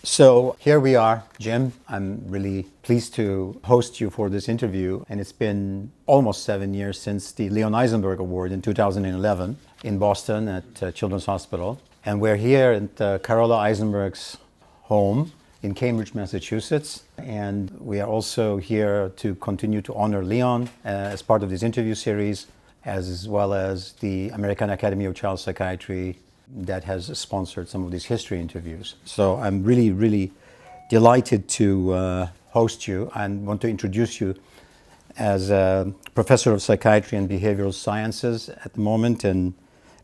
So here we are, Jim. I'm really pleased to host you for this interview. And it's been almost 7 years since the Leon Eisenberg Award in 2011 in Boston at Children's Hospital. And we're here at Carola Eisenberg's home in Cambridge, Massachusetts. And we are also here to continue to honor Leon as part of this interview series, as well as the American Academy of Child Psychiatry that has sponsored some of these history interviews. So I'm really delighted to host you and want to introduce you as a professor of psychiatry and behavioral sciences at the moment in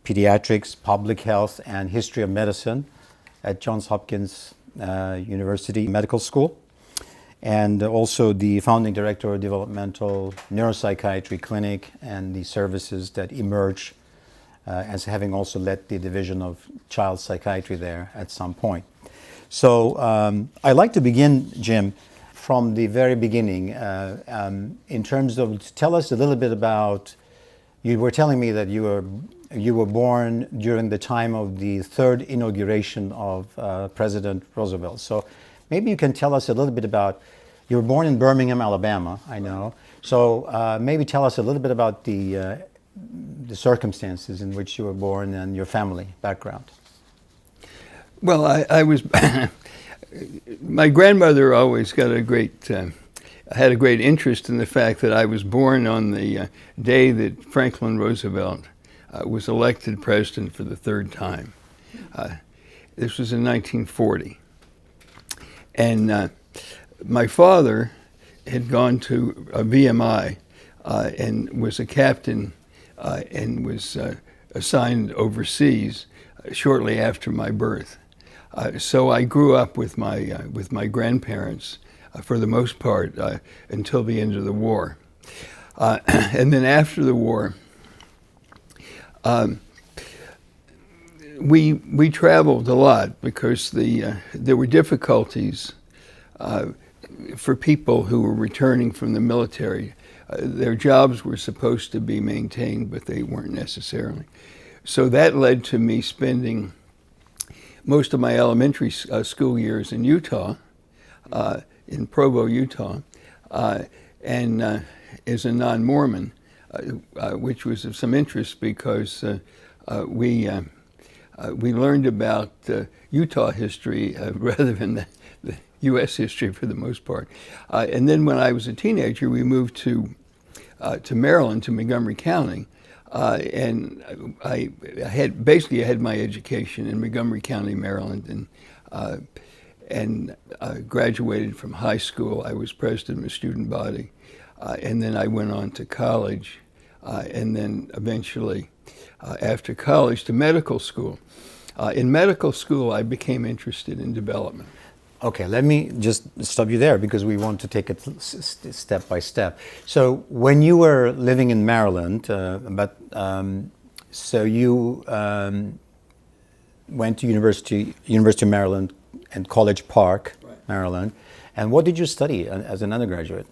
pediatrics, public health, and history of medicine at Johns Hopkins University Medical School, and also the founding director of developmental neuropsychiatry clinic and the services that emerge as having also led the division of child psychiatry there at some point. So I'd like to begin, Jim, from the very beginning in terms of, tell us a little bit about, you were telling me that you were born during the time of the third inauguration of President Roosevelt. So maybe you can tell us a little bit about, you were born in Birmingham, Alabama, I know. So maybe tell us a little bit about the circumstances in which you were born and your family background. Well, I was, my grandmother always got had a great interest in the fact that I was born on the day that Franklin Roosevelt was elected president for the third time. This was in 1940. And my father had gone to a VMI and was a captain and was assigned overseas shortly after my birth. So I grew up with my grandparents for the most part until the end of the war. And then after the war, we traveled a lot because there were difficulties for people who were returning from the military. Their jobs were supposed to be maintained, but they weren't necessarily. So that led to me spending most of my elementary school years in Utah, in Provo, Utah, and as a non-Mormon, which was of some interest because we learned about Utah history rather than the U.S. history for the most part. And then when I was a teenager, we moved to Maryland, to Montgomery County, and I had my education in Montgomery County, Maryland, and graduated from high school. I was president of a student body, and then I went on to college, and then eventually, after college, to medical school. In medical school, I became interested in development. Okay, let me just stop you there because we want to take it step by step. So when you were living in Maryland, so you went to University of Maryland and College Park, right, Maryland. And what did you study as an undergraduate?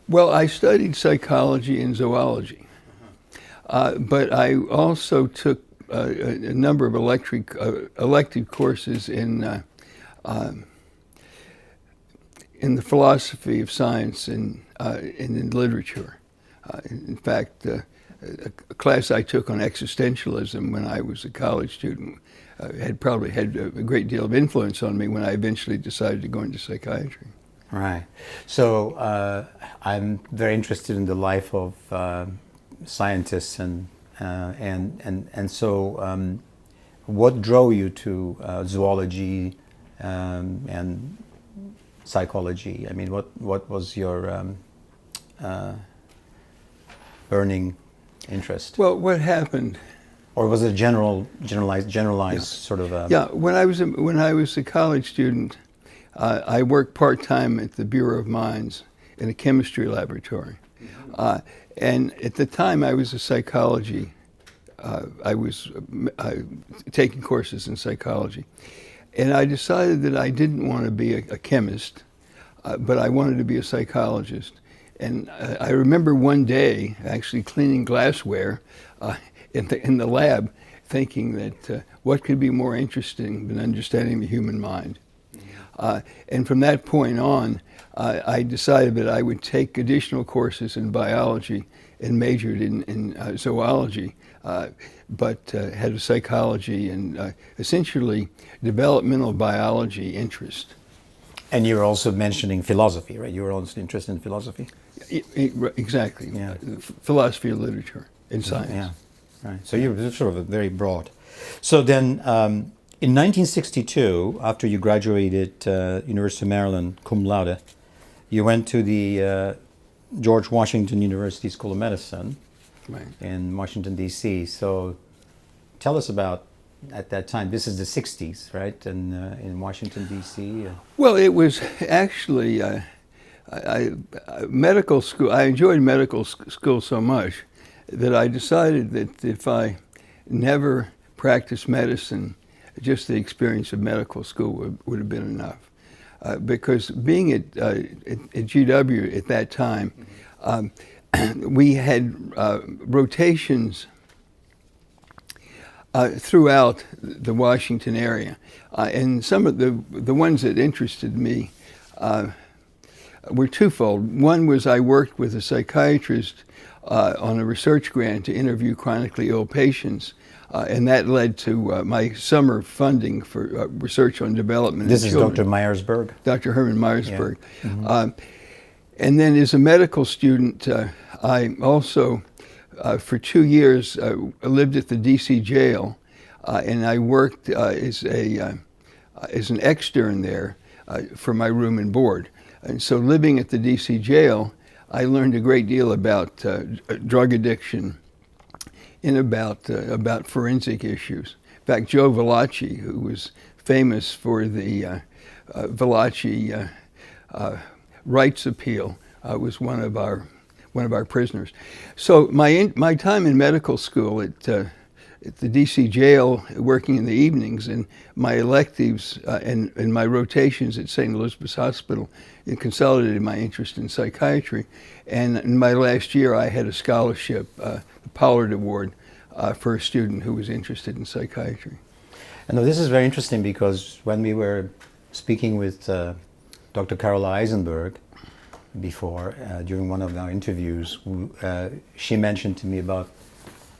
Well, I studied psychology and zoology, but I also took a number of elective courses in the philosophy of science and in literature. In fact, a class I took on existentialism when I was a college student probably had a great deal of influence on me when I eventually decided to go into psychiatry. Right. So I'm very interested in the life of scientists, and so what drove you to zoology and psychology? I mean, what was your burning interest? Well, what happened? Or was it generalized yeah, sort of? Yeah, when I was a college student, I worked part-time at the Bureau of Mines in a chemistry laboratory. And at the time I was a psychology, I was taking courses in psychology. And I decided that I didn't want to be a chemist, but I wanted to be a psychologist. And I remember one day actually cleaning glassware in the lab, thinking that what could be more interesting than understanding the human mind? And from that point on, I decided that I would take additional courses in biology and majored in zoology, but had a psychology and essentially developmental biology interest. And you were also mentioning philosophy, right? You were also interested in philosophy? Exactly. Yeah. Philosophy of literature and science. Yeah, right. So you were sort of very broad. So then, in 1962, after you graduated University of Maryland cum laude, you went to the George Washington University School of Medicine in Washington, D.C. So tell us about, at that time, this is the 60s, right, in Washington, D.C.? Well, it was actually medical school. I enjoyed medical school so much that I decided that if I never practiced medicine, just the experience of medical school would have been enough. Because being at GW at that time, we had rotations throughout the Washington area. And some of the ones that interested me were twofold. One was I worked with a psychiatrist on a research grant to interview chronically ill patients. And that led to my summer funding for research on development. This is Dr. Myersberg? Dr. Herman Myersberg. Yeah. Mm-hmm. And then as a medical student, I also, for 2 years, lived at the D.C. jail, and I worked as an extern there for my room and board. And so living at the D.C. jail, I learned a great deal about drug addiction and about forensic issues. In fact, Joe Valachi, who was famous for the Valachi rights appeal, was one of our prisoners. So my time in medical school at the D.C. jail, working in the evenings, and my electives and my rotations at St. Elizabeth's Hospital, it consolidated my interest in psychiatry. And in my last year, I had a scholarship, the Pollard Award, for a student who was interested in psychiatry. And this is very interesting because when we were speaking with Dr. Carola Eisenberg before, during one of our interviews, she mentioned to me about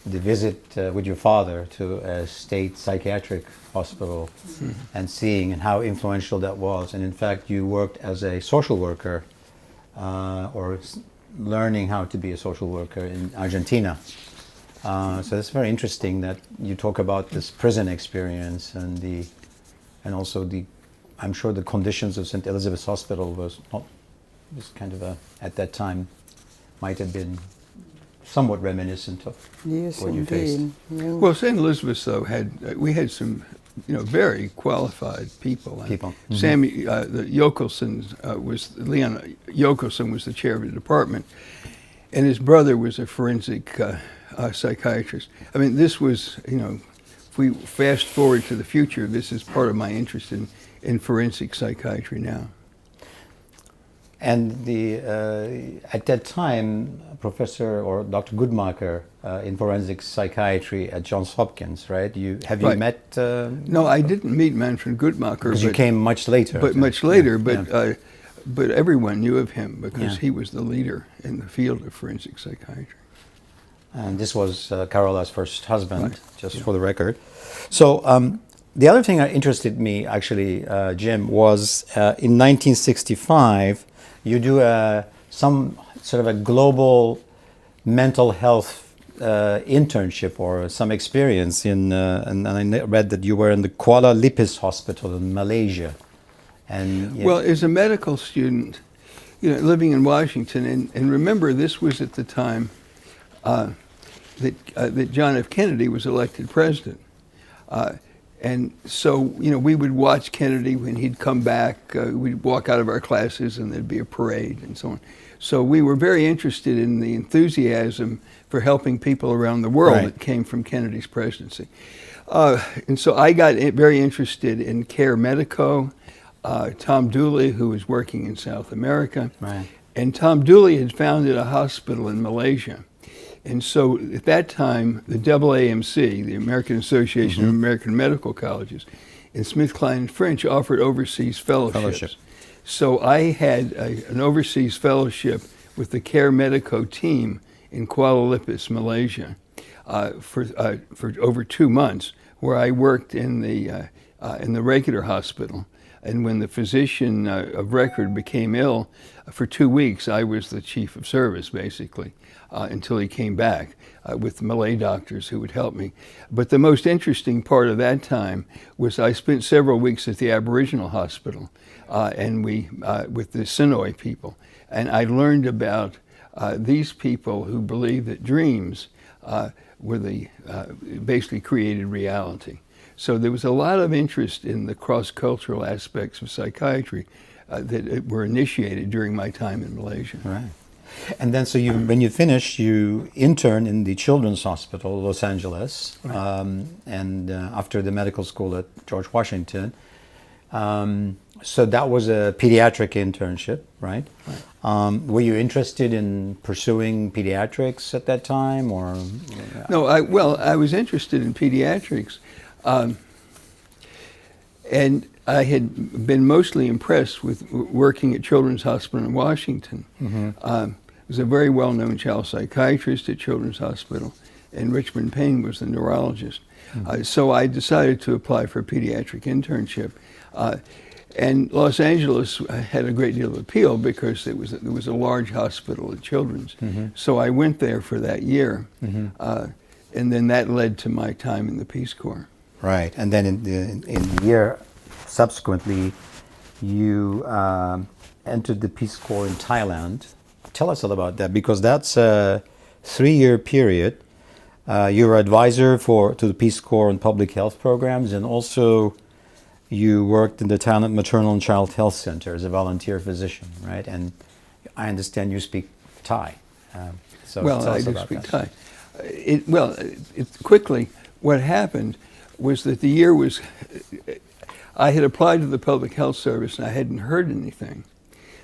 the visit with your father to a state psychiatric hospital and seeing and how influential that was. And in fact, you worked as a social worker or learning how to be a social worker in Argentina. So it's very interesting that you talk about this prison experience and also I'm sure the conditions of St. Elizabeth's Hospital was kind of at that time might have been somewhat reminiscent of what you faced. Yeah. Well, St. Elizabeth's though we had some very qualified people. Mm-hmm. Sammy Leon Yokelson was the chair of the department, and his brother was a forensic psychiatrist. I mean, this was, if we fast forward to the future, this is part of my interest in forensic psychiatry now. And at that time, Professor or Dr. Goodmacher in forensic psychiatry at Johns Hopkins, right? Have you met? No, I didn't meet Manfred Goodmacher. Because you came much later. But much later, but everyone knew of him because he was the leader in the field of forensic psychiatry. And this was Carola's first husband, just for the record. So the other thing that interested me, actually, Jim, was in 1965, you do some sort of a global mental health internship or some experience and I read that you were in the Kuala Lumpur Hospital in Malaysia. And well, as a medical student, living in Washington, and remember, this was at the time that John F. Kennedy was elected president. And so, we would watch Kennedy when he'd come back. We'd walk out of our classes and there'd be a parade and so on. So we were very interested in the enthusiasm for helping people around the world that came from Kennedy's presidency. And so I got very interested in Care Medico. Tom Dooley, who was working in South America. Right. And Tom Dooley had founded a hospital in Malaysia. And so at that time, the AAMC, the American Association of American Medical Colleges, and SmithKline and French offered overseas fellowships. So I had an overseas fellowship with the Care Medico team in Kuala Lumpur, Malaysia, for over 2 months, where I worked in the regular hospital. And when the physician of record became ill, for 2 weeks, I was the chief of service, basically, until he came back with Malay doctors who would help me. But the most interesting part of that time was I spent several weeks at the Aboriginal hospital and with the Sinoi people. And I learned about these people who believed that dreams were basically created reality. So there was a lot of interest in the cross-cultural aspects of psychiatry that were initiated during my time in Malaysia. Right. And then, so when you finished, you interned in the Children's Hospital, Los Angeles, right. And after the medical school at George Washington. So that was a pediatric internship, right? Right. Were you interested in pursuing pediatrics at that time, or? No, I was interested in pediatrics. And I had been mostly impressed with working at Children's Hospital in Washington. I was a very well-known child psychiatrist at Children's Hospital, and Richmond Payne was the neurologist. So I decided to apply for a pediatric internship. And Los Angeles had a great deal of appeal because there was a large hospital at Children's. So I went there for that year, and then that led to my time in the Peace Corps. Right, and then in the year subsequently, you entered the Peace Corps in Thailand. Tell us all about that, because that's a 3-year period. You were advisor to the Peace Corps on public health programs, and also you worked in the Thailand Maternal and Child Health Center as a volunteer physician, right? And I understand you speak Thai. So well, I do speak Thai. Quickly, what happened was that the year was, I had applied to the Public Health Service and I hadn't heard anything.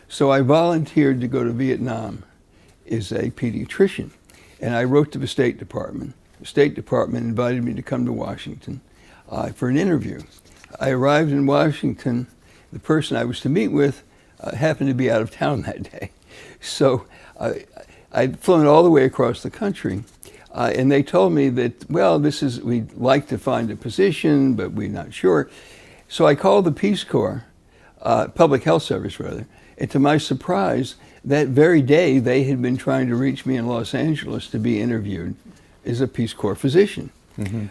So I volunteered to go to Vietnam as a pediatrician. And I wrote to the State Department. The State Department invited me to come to Washington for an interview. I arrived in Washington. The person I was to meet with happened to be out of town that day. So I'd flown all the way across the country. And they told me that, well, we'd like to find a position, but we're not sure. So I called the Peace Corps, Public Health Service rather, and to my surprise, that very day they had been trying to reach me in Los Angeles to be interviewed as a Peace Corps physician.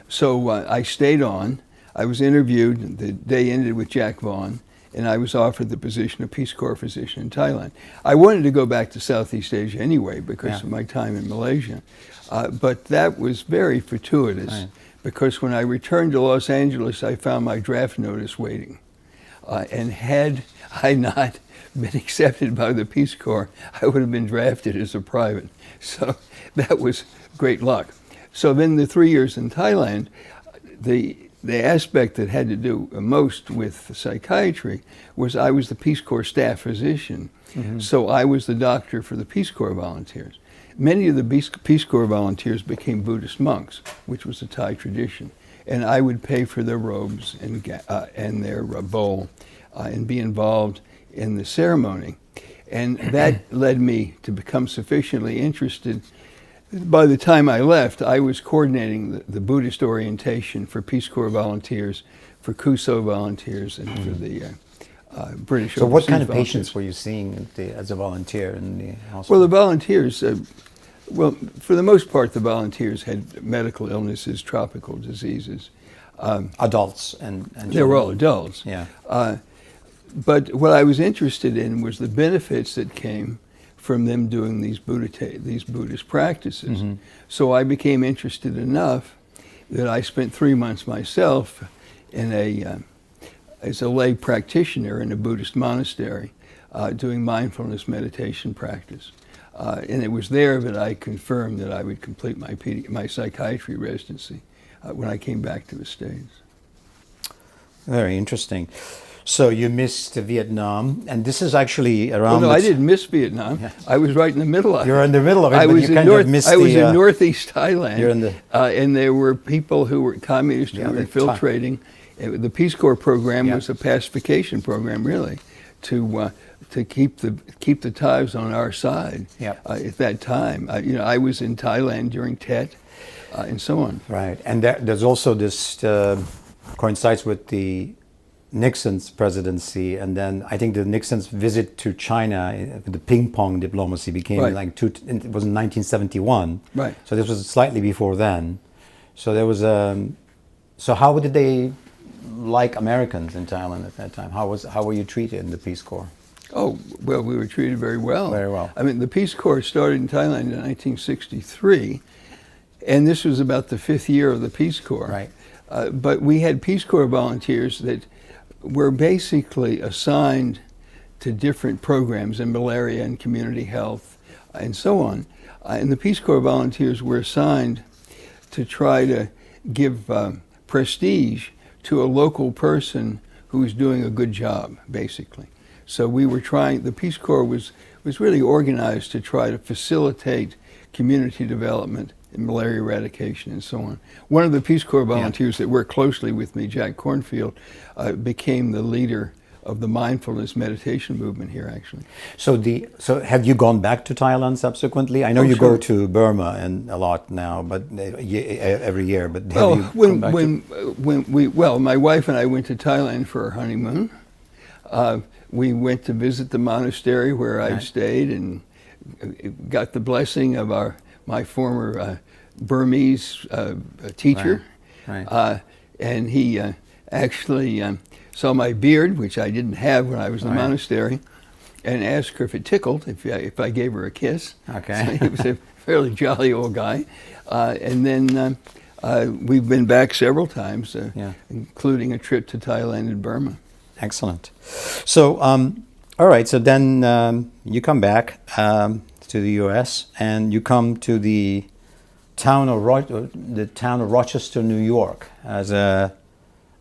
So I stayed on. I was interviewed. The day ended with Jack Vaughan, and I was offered the position of Peace Corps physician in Thailand. I wanted to go back to Southeast Asia anyway because of my time in Malaysia. But that was very fortuitous because when I returned to Los Angeles, I found my draft notice waiting. And had I not been accepted by the Peace Corps, I would have been drafted as a private. So that was great luck. So then the 3 years in Thailand, the aspect that had to do most with psychiatry was I was the Peace Corps staff physician. So I was the doctor for the Peace Corps volunteers. Many of the Peace Corps volunteers became Buddhist monks, which was a Thai tradition. And I would pay for their robes and their bowl and be involved in the ceremony. And that led me to become sufficiently interested. By the time I left, I was coordinating the Buddhist orientation for Peace Corps volunteers, for CUSO volunteers, and for the British. So what kind of patients were you seeing as a volunteer in the hospital? Well, the volunteers, for the most part, the volunteers had medical illnesses, tropical diseases. Adults and they were all adults. Yeah. But what I was interested in was the benefits that came from them doing these Buddhist practices. So I became interested enough that I spent 3 months myself as a lay practitioner in a Buddhist monastery doing mindfulness meditation practice. And it was there that I confirmed that I would complete my psychiatry residency when I came back to the States. Very interesting. So you missed Vietnam, and this is actually around. Well, no, I didn't miss Vietnam. Yeah. I was right in the middle of it. You're in the middle of it, I but was you in kind of missed I was the, in northeast Thailand, you're in the- and there were people who were communists who were the infiltrating. The Peace Corps program Yeah. was a pacification program, really, to keep the Thais on our side. Yep. At that time, I was in Thailand during Tet, and so on. Right, and there's also this coincides with the Nixon's presidency, and then I think the Nixon's visit to China, the ping pong diplomacy became Right. it was in 1971. Right. So this was slightly before then. So there was so how did they like Americans in Thailand at that time? How were you treated in the Peace Corps? Oh, well, we were treated very well. Very well. I mean, the Peace Corps started in Thailand in 1963, and this was about the 5th year of the Peace Corps. Right. But we had Peace Corps volunteers that were basically assigned to different programs in malaria and community health and so on. And the Peace Corps volunteers were assigned to try to give prestige to a local person who was doing a good job, basically. So we were trying, the Peace Corps was really organized to try to facilitate community development and malaria eradication and so on. One of the Peace Corps volunteers that worked closely with me, Jack Cornfield, became the leader of the mindfulness meditation movement here, actually. So have you gone back to Thailand subsequently? I know you sure. go to Burma and a lot now, but every year. But have Well, you come back my wife and I went to Thailand for our honeymoon. We went to visit the monastery where I stayed and got the blessing of my former Burmese teacher. Right. And he actually saw my beard, which I didn't have when I was in the monastery, and asked her if it tickled if I gave her a kiss. Okay. So he was a fairly jolly old guy. And then we've been back several times, including a trip to Thailand and Burma. Excellent. So, all right. So then you come back to the U.S. and you come to the town of Rochester, New York, as a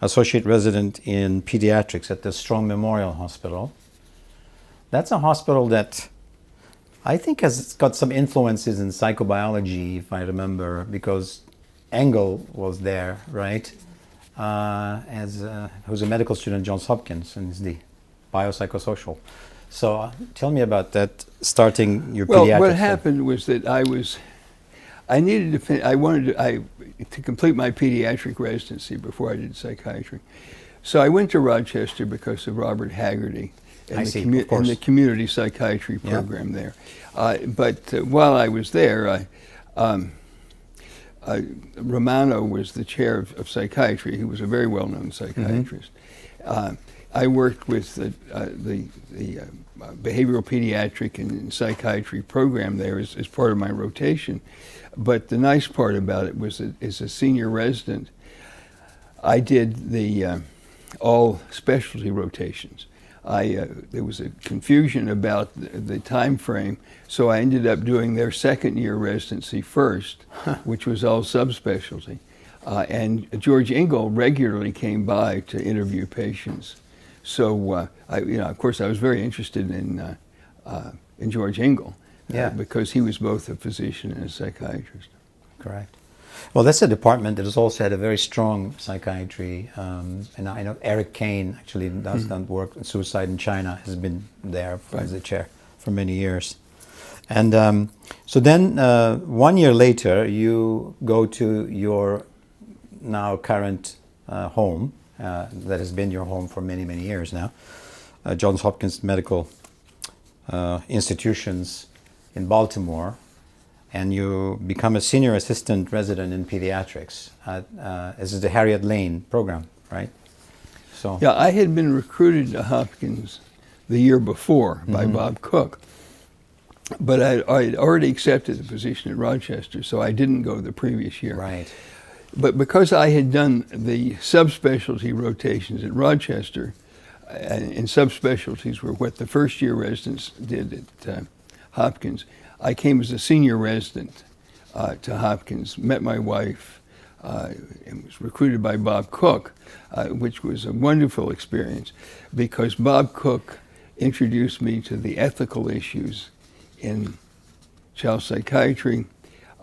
associate resident in pediatrics at the Strong Memorial Hospital. That's a hospital that I think has got some influences in psychobiology, if I remember, because Engel was there, right? Who's a medical student at Johns Hopkins, and is the biopsychosocial. So tell me about that, starting your pediatrics. Well, what happened was that I needed to complete my pediatric residency before I did psychiatry. So I went to Rochester because of Robert Haggerty and the community psychiatry program there. But while I was there, Romano was the chair of psychiatry. He was a very well-known psychiatrist. I worked with the behavioral pediatric and psychiatry program there as part of my rotation. But the nice part about it was that as a senior resident, I did the all specialty rotations. There was a confusion about the time frame, so I ended up doing their second year residency first, which was all subspecialty. And George Engel regularly came by to interview patients. So, of course, I was very interested in George Engel because he was both a physician and a psychiatrist. Correct. Well, that's a department that has also had a very strong psychiatry. And I know Eric Kane actually does that work in suicide in China, has been there as a chair for many years. And so then 1 year later, you go to your now current home, that has been your home for many, many years now, Johns Hopkins Medical Institutions in Baltimore, and you become a senior assistant resident in pediatrics. This is the Harriet Lane program, right? So yeah, I had been recruited to Hopkins the year before by Bob Cooke, but I had already accepted the position at Rochester, so I didn't go the previous year. Right. But because I had done the subspecialty rotations at Rochester, and subspecialties were what the first year residents did at Hopkins, I came as a senior resident to Hopkins, met my wife, and was recruited by Bob Cooke, which was a wonderful experience because Bob Cooke introduced me to the ethical issues in child psychiatry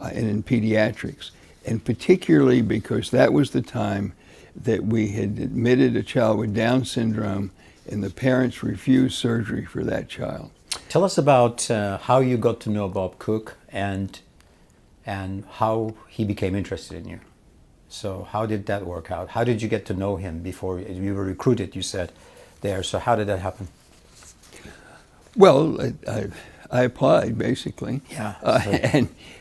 and in pediatrics, and particularly because that was the time that we had admitted a child with Down syndrome and the parents refused surgery for that child. Tell us about how you got to know Bob Cooke and how he became interested in you. So how did that work out? How did you get to know him before you were recruited, you said, there? So how did that happen? Well, I applied, basically. Yeah.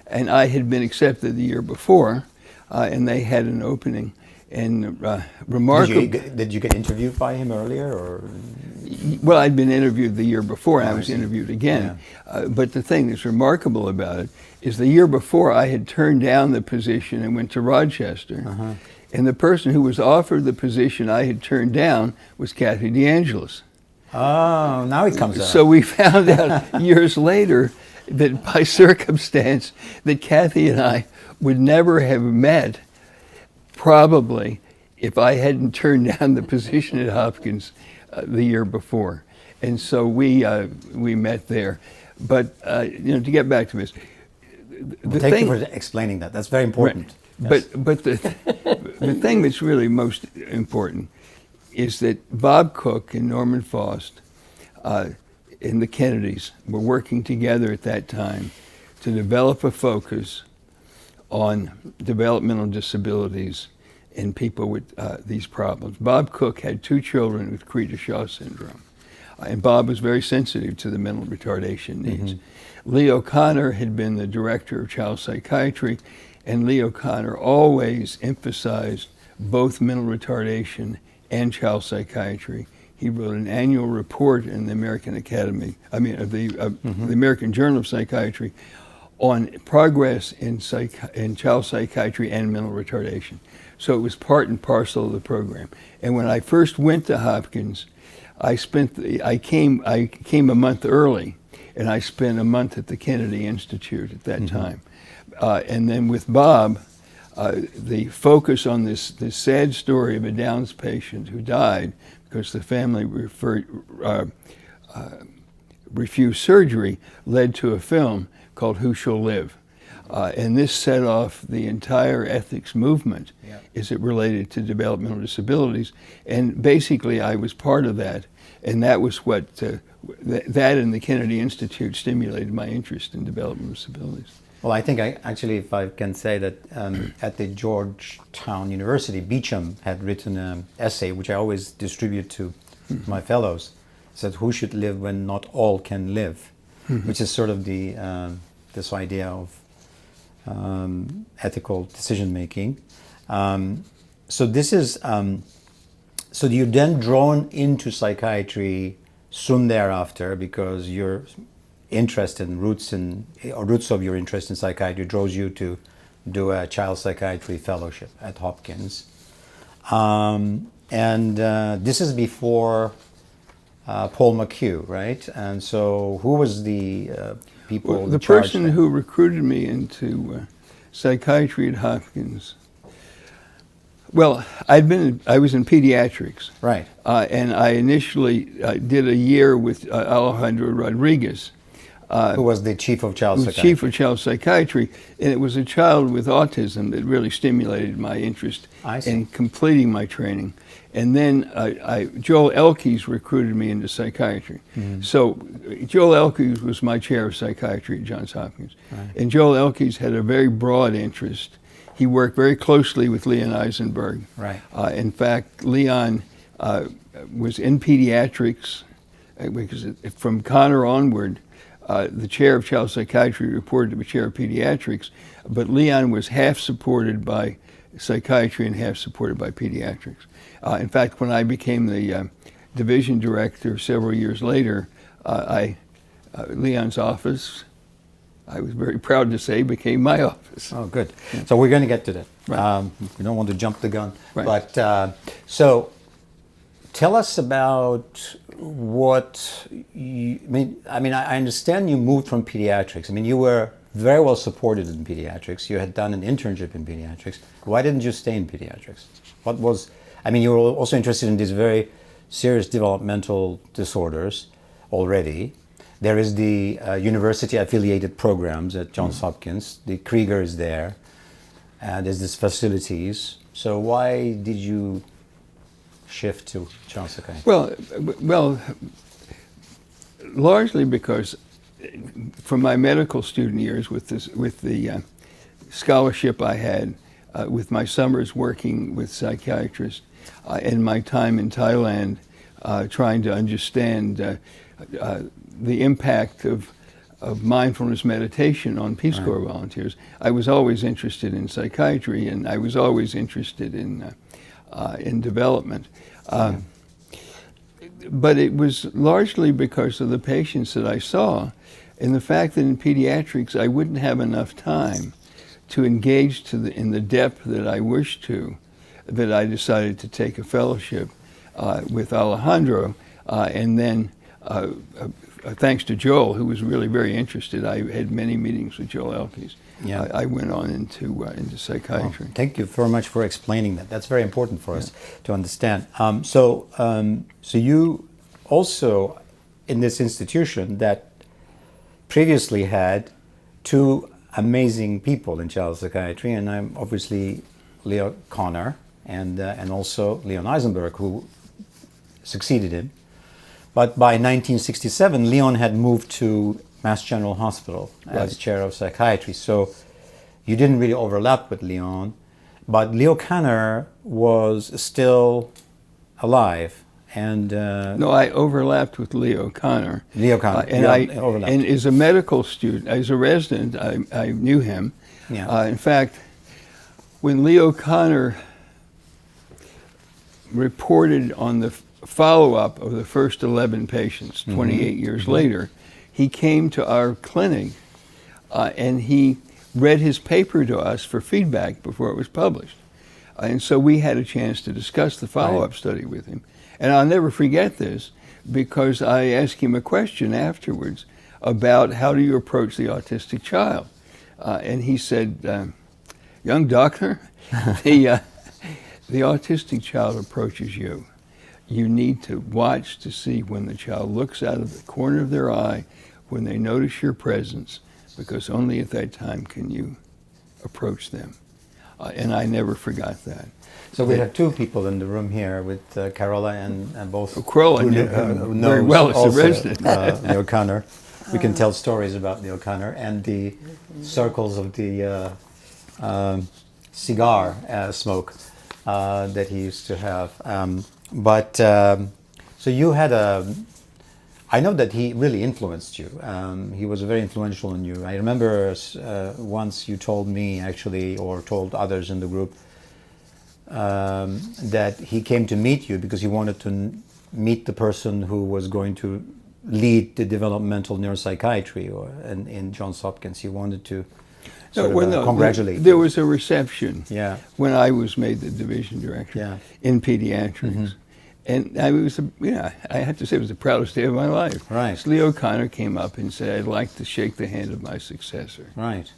And I had been accepted the year before, and they had an opening. And remarkable. Did you get interviewed by him earlier, or? Well, I'd been interviewed the year before, and Oh, I was I see. interviewed again. Yeah. But the thing that's remarkable about it is the year before I had turned down the position and went to Rochester. And the person who was offered the position I had turned down was Kathy DeAngelis. Oh, now it comes out. So we found out years later that by circumstance that Kathy and I would never have met, probably, if I hadn't turned down the position at Hopkins the year before. And so we met there. But to get back to this, Thank you for explaining that. That's very important. Right. Yes. But the thing that's really most important is that Bob Cooke and Norman Faust and the Kennedys were working together at that time to develop a focus on developmental disabilities in people with these problems. Bob Cooke had 2 children with Crete-Shaw syndrome, and Bob was very sensitive to the mental retardation needs. Lee OConnor had been the director of child psychiatry, and Lee OConnor always emphasized both mental retardation and child psychiatry. He wrote an annual report in the American the American Journal of Psychiatry on progress in child psychiatry and mental retardation. So it was part and parcel of the program. And when I first went to Hopkins, I came a month early, and I spent a month at the Kennedy Institute at that time. And then with Bob, the focus on this sad story of a Downs patient who died because the family refused surgery led to a film called Who Shall Live? And this set off the entire ethics movement as it related to developmental disabilities. And basically I was part of that. And that was what, that and the Kennedy Institute stimulated my interest in developmental disabilities. Well, I think if I can say that at the Georgetown University, Beecham had written an essay, which I always distribute to my fellows. It said, "Who should live when not all can live?" Which is sort of the this idea of ethical decision making. So this is so you're then drawn into psychiatry soon thereafter because your interest and roots of your interest in psychiatry draws you to do a child psychiatry fellowship at Hopkins, and this is before Paul McHugh, right? And so who was the people? The person who recruited me into psychiatry at Hopkins. Well, I was in pediatrics, right? And I initially did a year with Alejandro Rodriguez, who was the chief of child psychiatry. Chief of child psychiatry, and it was a child with autism that really stimulated my interest in completing my training. And then Joel Elkes recruited me into psychiatry. So Joel Elkes was my chair of psychiatry at Johns Hopkins. Right. And Joel Elkes had a very broad interest. He worked very closely with Leon Eisenberg. Right. In fact, Leon was in pediatrics because from Connor onward, the chair of child psychiatry reported to the chair of pediatrics, but Leon was half supported by psychiatry and half supported by pediatrics. In fact, when I became the division director several years later, Leon's office, I was very proud to say, became my office. Oh, good. Yeah. So we're going to get to that. Right. We don't want to jump the gun. Right. But so tell us about what I understand you moved from pediatrics. I mean, you were very well supported in pediatrics. You had done an internship in pediatrics. Why didn't you stay in pediatrics? What was, I mean, you were also interested in these very serious developmental disorders already. There is the university-affiliated programs at Johns Hopkins. The Krieger is there. There's these facilities. So why did you shift to child psychiatry? Well, largely because from my medical student years with the scholarship I had, with my summers working with psychiatrists, and my time in Thailand trying to understand the impact of mindfulness meditation on Peace Corps volunteers, I was always interested in psychiatry, and I was always interested in development. But it was largely because of the patients that I saw, and the fact that in pediatrics I wouldn't have enough time to engage in the depth that I wished to, that I decided to take a fellowship with Alejandro, and then thanks to Joel, who was really very interested. I had many meetings with Joel Elkes. Yeah. I went on into psychiatry. Well, thank you very much for explaining that. That's very important for us to understand. So you also, in this institution that previously had two amazing people in child psychiatry, and I'm obviously Leo Connor and also Leon Eisenberg, who succeeded him. But by 1967, Leon had moved to Mass General Hospital as chair of psychiatry. So you didn't really overlap with Leon, but Leo Connor was still alive. And no, I overlapped with Leo Connor. Leo Connor, and as a medical student, as a resident, I knew him. Yeah. In fact, when Leo Connor reported on the follow-up of the first 11 patients 28 years later, he came to our clinic and he read his paper to us for feedback before it was published. And so we had a chance to discuss the follow-up study with him. And I'll never forget this, because I asked him a question afterwards about how do you approach the autistic child. And he said, young doctor, the autistic child approaches you. You need to watch to see when the child looks out of the corner of their eye, when they notice your presence, because only at that time can you approach them. And I never forgot that. So we have two people in the room here with Carola and both. Carola knew him very well as a resident. Leo Connor. We can tell stories about Leo Connor and the circles of the cigar smoke that he used to have. So you had I know that he really influenced you. He was very influential on you. I remember once you told me, actually, or told others in the group, that he came to meet you because he wanted to meet the person who was going to lead the developmental neuropsychiatry in Johns Hopkins. He wanted to congratulate There you. was a reception when I was made the division director in pediatrics. And I was, I have to say it was the proudest day of my life. Right. So Leo Connor came up and said, I'd like to shake the hand of my successor. Right.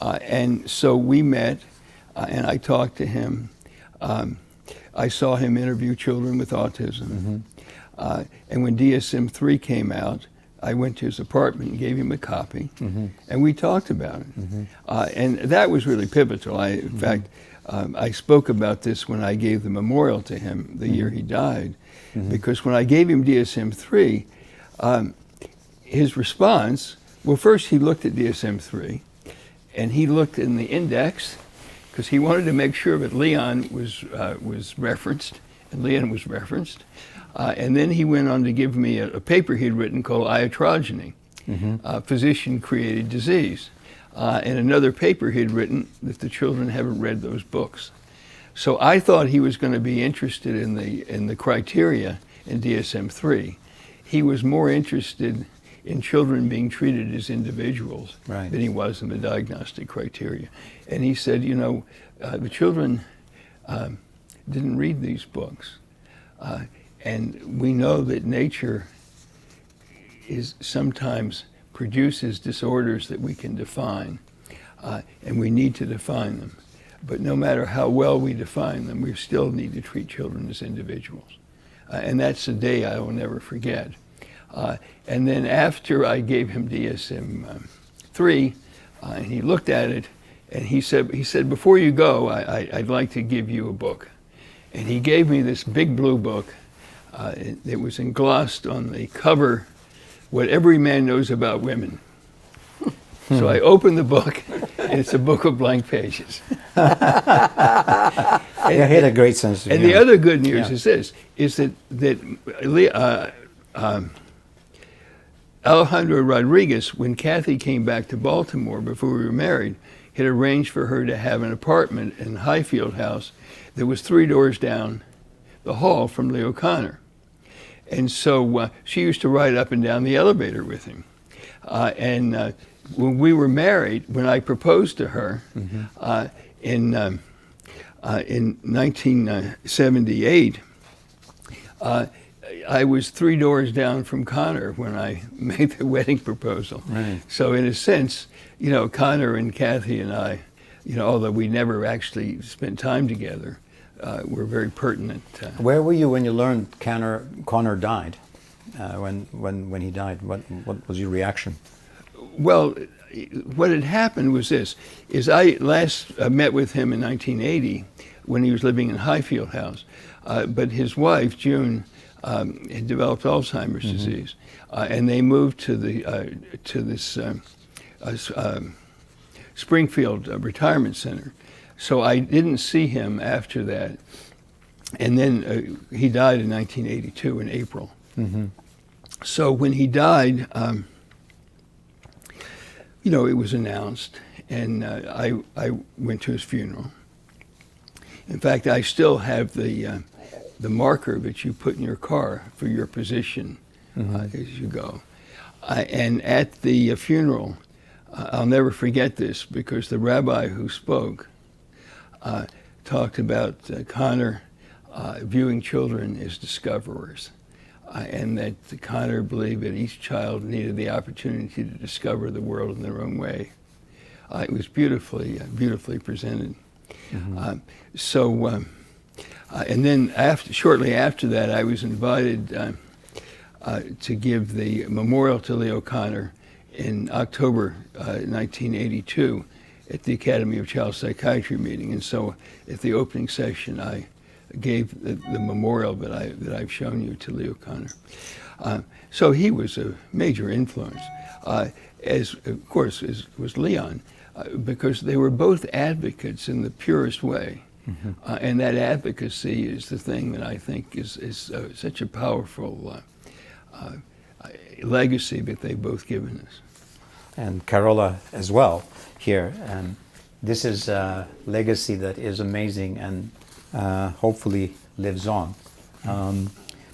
And so we met, and I talked to him. I saw him interview children with autism. And when DSM-3 came out, I went to his apartment and gave him a copy, and we talked about it. And that was really pivotal. In fact, I spoke about this when I gave the memorial to him the year he died, because when I gave him DSM-3, his response, well, first he looked at DSM-3, and he looked in the index, because he wanted to make sure that Leon was referenced, and Leon was referenced. And then he went on to give me a paper he'd written called Iatrogeny, physician-created disease. And another paper he'd written that the children haven't read those books. So I thought he was going to be interested in the criteria in DSM-3. He was more interested in children being treated as individuals than he was in the diagnostic criteria. And he said, the children didn't read these books. And we know that nature is sometimes produces disorders that we can define, and we need to define them. But no matter how well we define them, we still need to treat children as individuals. And that's a day I will never forget. And then after I gave him DSM-3, and he looked at it, and he said, before you go, I'd like to give you a book. And he gave me this big blue book. It was engrossed on the cover, What Every Man Knows About Women. So I opened the book, and it's a book of blank pages. He had a great sense of humor. And the other good news is this, is that Alejandro Rodriguez, when Kathy came back to Baltimore before we were married, had arranged for her to have an apartment in Highfield House that was 3 doors down the hall from Lee O'Connor. And so she used to ride up and down the elevator with him. When we were married, when I proposed to her in 1978, I was 3 doors down from Connor when I made the wedding proposal. Right. So in a sense, Connor and Kathy and I, although we never actually spent time together, were very pertinent. Where were you when you learned Connor died? When he died, what was your reaction? Well, what had happened was this, is I last met with him in 1980 when he was living in Highfield House, but his wife, June, had developed Alzheimer's disease, and they moved to this Springfield retirement center. So I didn't see him after that, and then he died in 1982 in April. So when he died, it was announced, and I went to his funeral. In fact, I still have the marker that you put in your car for your position as you go. And at the funeral, I'll never forget this, because the rabbi who spoke talked about Connor viewing children as discoverers, and that Connor believed that each child needed the opportunity to discover the world in their own way. It was beautifully presented. And then shortly after that, I was invited to give the memorial to Lee O'Connor in October 1982 at the Academy of Child Psychiatry meeting. And so at the opening session, I gave the memorial that I've shown you to Lee O'Connor. So he was a major influence, as of course was Leon, because they were both advocates in the purest way. And that advocacy is the thing that I think is such a powerful legacy that they've both given us. And Carola as well here. And this is a legacy that is amazing and hopefully lives on.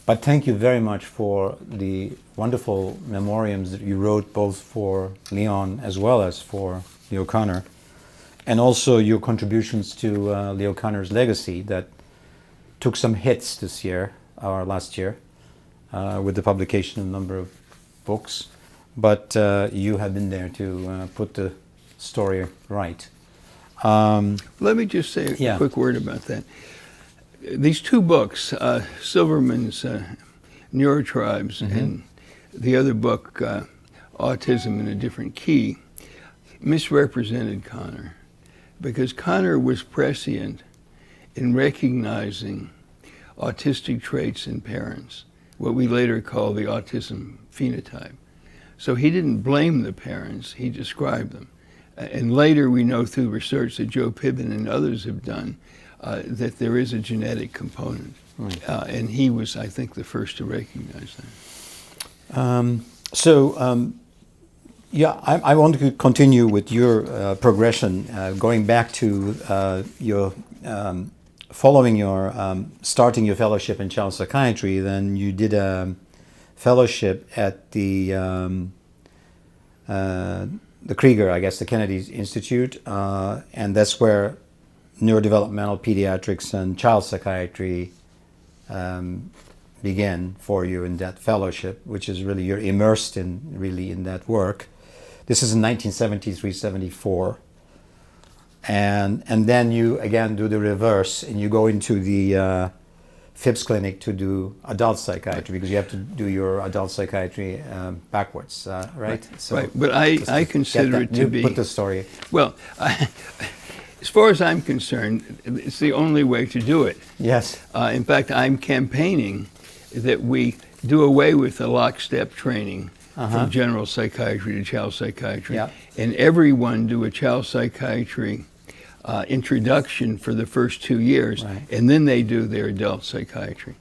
But thank you very much for the wonderful memoriams that you wrote, both for Leon as well as for Lee O'Connor, and also your contributions to Lee O'Connor's legacy that took some hits this year, or last year, with the publication of a number of books. But you have been there to put the story right. Let me just say a quick word about that. These 2 books, Silverman's Neurotribes and the other book, Autism in a Different Key, misrepresented Connor, because Connor was prescient in recognizing autistic traits in parents, what we later call the autism phenotype. So he didn't blame the parents, he described them. And later we know through research that Joe Piven and others have done that there is a genetic component. Right. And he was, I think, the first to recognize that. I want to continue with your progression, going back to your following your starting your fellowship in child psychiatry. Then you did a fellowship at the Krieger, I guess, the Kennedy Institute, and that's where neurodevelopmental pediatrics and child psychiatry began for you in that fellowship, which is really, you're immersed in that work. This is in 1973-74. And then you again do the reverse, and you go into the Phipps Clinic to do adult psychiatry, because you have to do your adult psychiatry backwards, right? So right, but I consider it to be... Put the story. Well, as far as I'm concerned, it's the only way to do it. Yes. In fact, I'm campaigning that we do away with the lockstep training from general psychiatry to child psychiatry, and everyone do a child psychiatry introduction for the first 2 years, and then they do their adult psychiatry,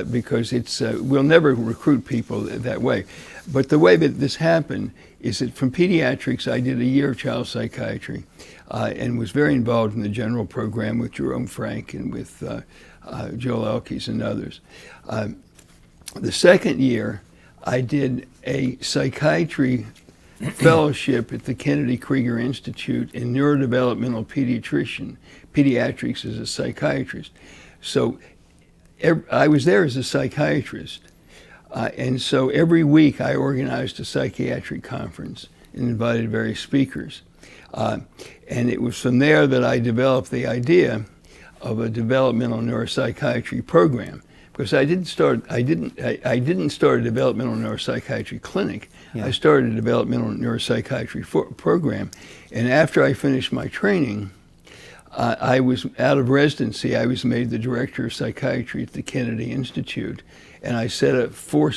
because it's we'll never recruit people that way. But the way that this happened is that from pediatrics, I did a year of child psychiatry, and was very involved in the general program with Jerome Frank and with Joel Elkes and others. The second year, I did a psychiatry fellowship at the Kennedy Krieger Institute in neurodevelopmental pediatrics as a psychiatrist. So I was there as a psychiatrist. And so every week I organized a psychiatric conference and invited various speakers. And it was from there that I developed the idea of a developmental neuropsychiatry program. Because I didn't start a developmental neuropsychiatry clinic. I started a developmental neuropsychiatry program, and after I finished my training, I was out of residency. I was made the director of psychiatry at the Kennedy Institute, and I set up 5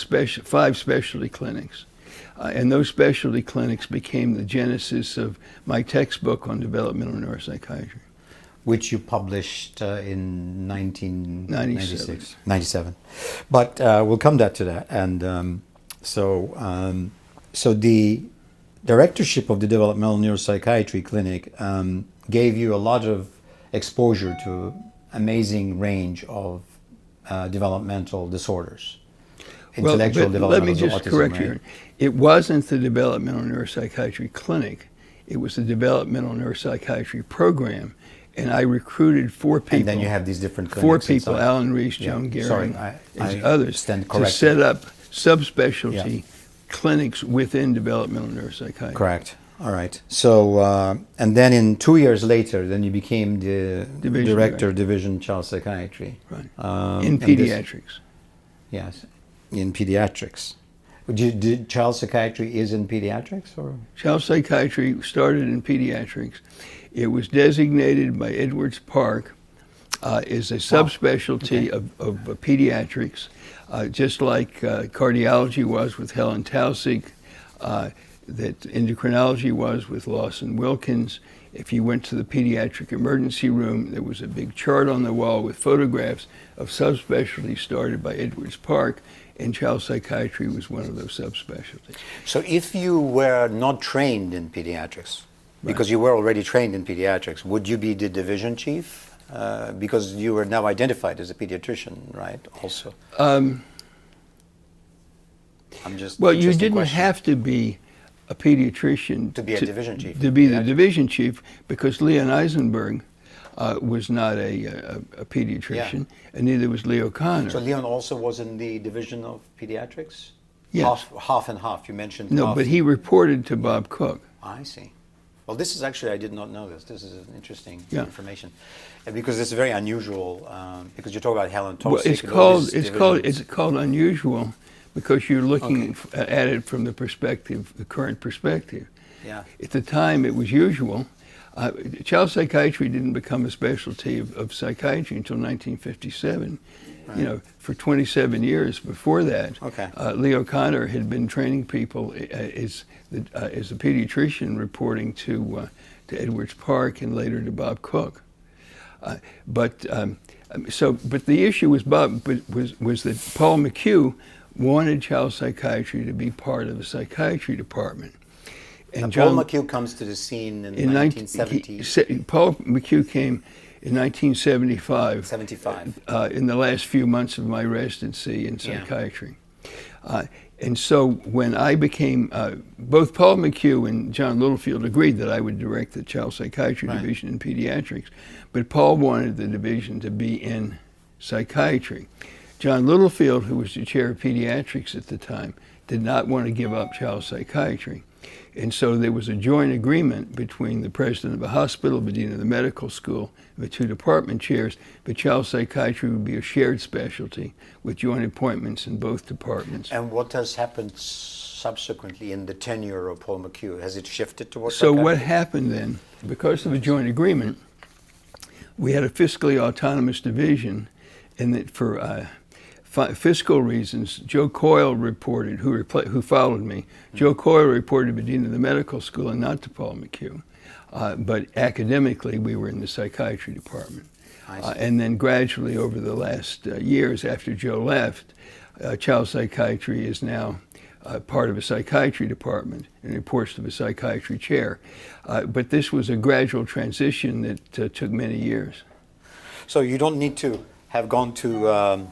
specialty clinics, and those specialty clinics became the genesis of my textbook on developmental neuropsychiatry, which you published in 1996. 97. But we'll come back to that. And so the directorship of the Developmental Neuropsychiatry Clinic gave you a lot of exposure to amazing range of developmental disorders. Intellectual developmental let me just autism, correct right? you. It wasn't the Developmental Neuropsychiatry Clinic. It was the Developmental Neuropsychiatry Program. And I recruited 4 people. And then you have these different clinics. 4 people, inside. Alan Reese, Joan Gehring, and others, to corrected. set up subspecialty clinics within developmental neuropsychiatry. Correct. All right. So, and then 2 years later, then you became the director of Division Child Psychiatry. Right. In pediatrics. Yes, in pediatrics. Did child psychiatry is in pediatrics, or? Child psychiatry started in pediatrics. It was designated by Edwards Park as a subspecialty of pediatrics, just like cardiology was with Helen Tausig, that endocrinology was with Lawson Wilkins. If you went to the pediatric emergency room, there was a big chart on the wall with photographs of subspecialties started by Edwards Park, and child psychiatry was one of those subspecialties. So if you were not trained in pediatrics, because you were already trained in pediatrics, would you be the division chief? Because you were now identified as a pediatrician, right, also? I'm just... Well, you didn't have to be a pediatrician to be a division chief. To be the division chief, because Leon Eisenberg was not a pediatrician, and neither was Lee O'Connor. So Leon also was in the division of pediatrics? Yes. Half and half, you mentioned. No, half. But he reported to Bob Cooke. I see. Well, this is actually, I did not know this. This is an interesting information. Because it's very unusual, because you talk about Helen Tausig. Well, it's called unusual because you're looking at it from the current perspective. Yeah. At the time, it was usual. Child psychiatry didn't become a specialty of psychiatry until 1957. Right. You know, for 27 years before that, Lee O'Connor had been training people as a pediatrician, reporting to Edwards Park and later to Bob Cooke. But the issue was was that Paul McHugh wanted child psychiatry to be part of the psychiatry department. And Paul McHugh comes to the scene in 1970. Paul McHugh came in 1975. 75. In the last few months of my residency in psychiatry. And so when I became, both Paul McHugh and John Littlefield agreed that I would direct the child psychiatry division in pediatrics, but Paul wanted the division to be in psychiatry. John Littlefield, who was the chair of pediatrics at the time, did not want to give up child psychiatry. And so there was a joint agreement between the president of the hospital, the dean of the medical school, the two department chairs, but child psychiatry would be a shared specialty with joint appointments in both departments. And what has happened subsequently in the tenure of Paul McHugh? Has it shifted towards So psychiatry? what happened then, because of a joint agreement, we had a fiscally autonomous division, and that for fiscal reasons, Joe Coyle reported, who followed me, Joe Coyle reported to the dean of the medical school and not to Paul McHugh. But academically, we were in the psychiatry department. And then gradually over the last years after Joe left, child psychiatry is now part of a psychiatry department and reports to the psychiatry chair. But this was a gradual transition that took many years. So you don't need to have gone to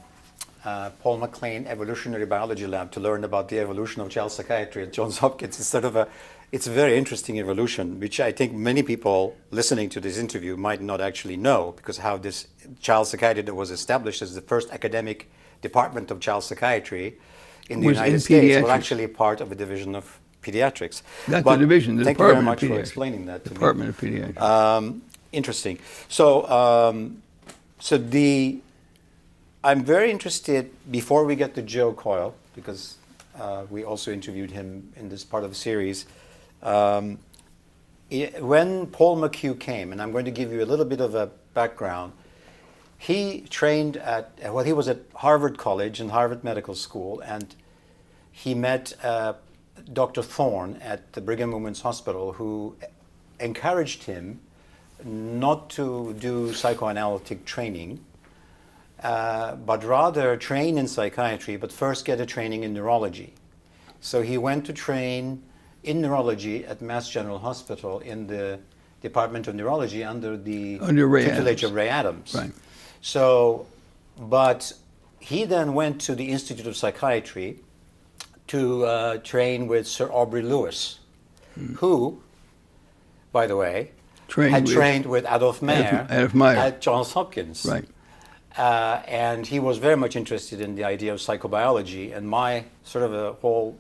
Paul MacLean Evolutionary Biology Lab to learn about the evolution of child psychiatry at Johns Hopkins. It's a very interesting evolution, which I think many people listening to this interview might not actually know, because how this child psychiatry that was established as the first academic department of child psychiatry in the United States was actually part of a division of pediatrics. Not the division, the thank you very much for explaining that to me. Department of Pediatrics. Interesting. So, I'm very interested, before we get to Joe Coyle, because we also interviewed him in this part of the series, when Paul McHugh came, and I'm going to give you a little bit of a background, he trained he was at Harvard College and Harvard Medical School, and he met Dr. Thorne at the Brigham Women's Hospital, who encouraged him not to do psychoanalytic training, but rather train in psychiatry, but first get a training in neurology. So he went to train in neurology at Mass General Hospital in the Department of Neurology under tutelage of Ray Adams. Right. So, but he then went to the Institute of Psychiatry to train with Sir Aubrey Lewis, who, by the way, had trained with Adolf Meyer at Johns Hopkins. Right. And he was very much interested in the idea of psychobiology, and my sort of a whole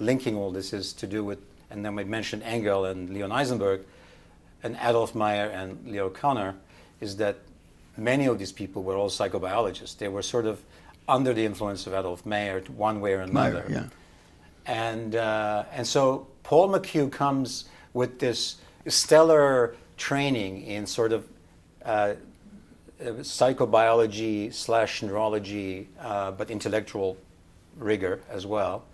linking all this is to do with, and then we mentioned Engel and Leon Eisenberg and Adolf Meyer and Leo O'Connor, is that many of these people were all psychobiologists. They were sort of under the influence of Adolf Meyer one way or another. Meyer, yeah. And so Paul McHugh comes with this stellar training in sort of psychobiology / neurology, but intellectual rigor as well,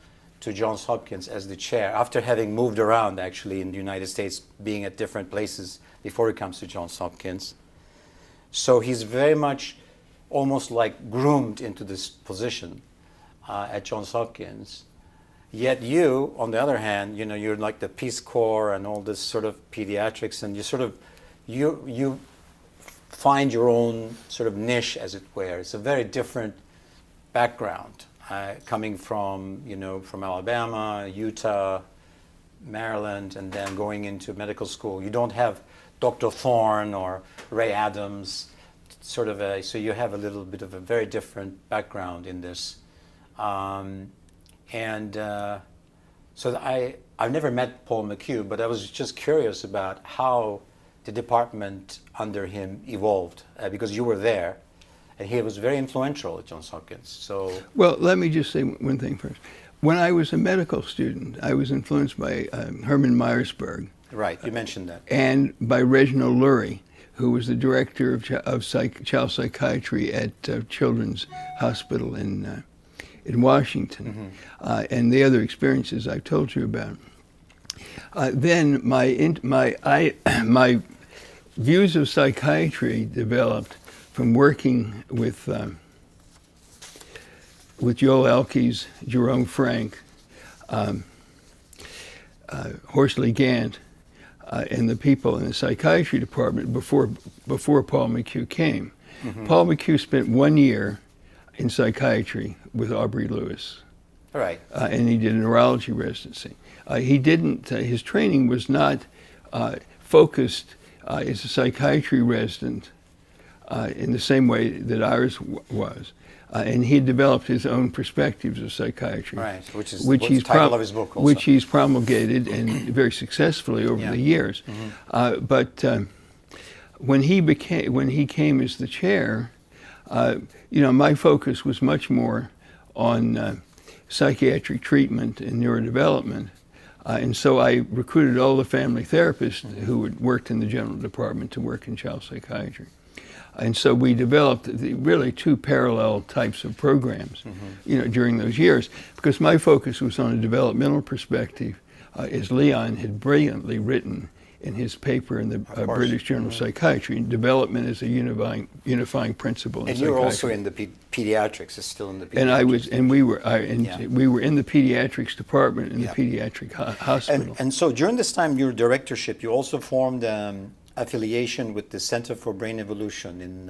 to Johns Hopkins as the chair, after having moved around actually in the United States, being at different places before he comes to Johns Hopkins. So he's very much almost like groomed into this position at Johns Hopkins. Yet you, on the other hand, you're like the Peace Corps and all this sort of pediatrics, and you find your own sort of niche, as it were. It's a very different background, coming from Alabama, Utah, Maryland, and then going into medical school. You don't have Dr. Thorne or Ray Adams, so you have a little bit of a very different background in this. So I've never met Paul McHugh, but I was just curious about how the department under him evolved, because you were there, and he was very influential at Johns Hopkins. So, well, let me just say one thing first. When I was a medical student, I was influenced by Herman Myersberg. Right, you mentioned that. And by Reginald Lurie, who was the director of child psychiatry at Children's Hospital in Washington, and the other experiences I've told you about. Then my views of psychiatry developed from working with Joel Elkes, Jerome Frank, Horsley Gant, and the people in the psychiatry department before Paul McHugh came. Paul McHugh spent 1 year in psychiatry with Aubrey Lewis. Right. And he did a neurology residency. His training was not focused as a psychiatry resident in the same way that ours was. and he developed his own perspectives of psychiatry, Right, which is the title of his book also. which he's promulgated and very successfully over the years. But when he came as the chair, my focus was much more on psychiatric treatment and neurodevelopment. And so I recruited all the family therapists who had worked in the general department to work in child psychiatry. And so we developed really two parallel types of programs, during those years, because my focus was on a developmental perspective, as Leon had brilliantly written in his paper in the British Journal of Psychiatry. Development is a unifying principle in psychiatry. And you're also in the pediatrics, is still in the pediatrics. We were in the pediatrics department in the pediatric hospital. And so during this time, your directorship, you also formed affiliation with the Center for Brain Evolution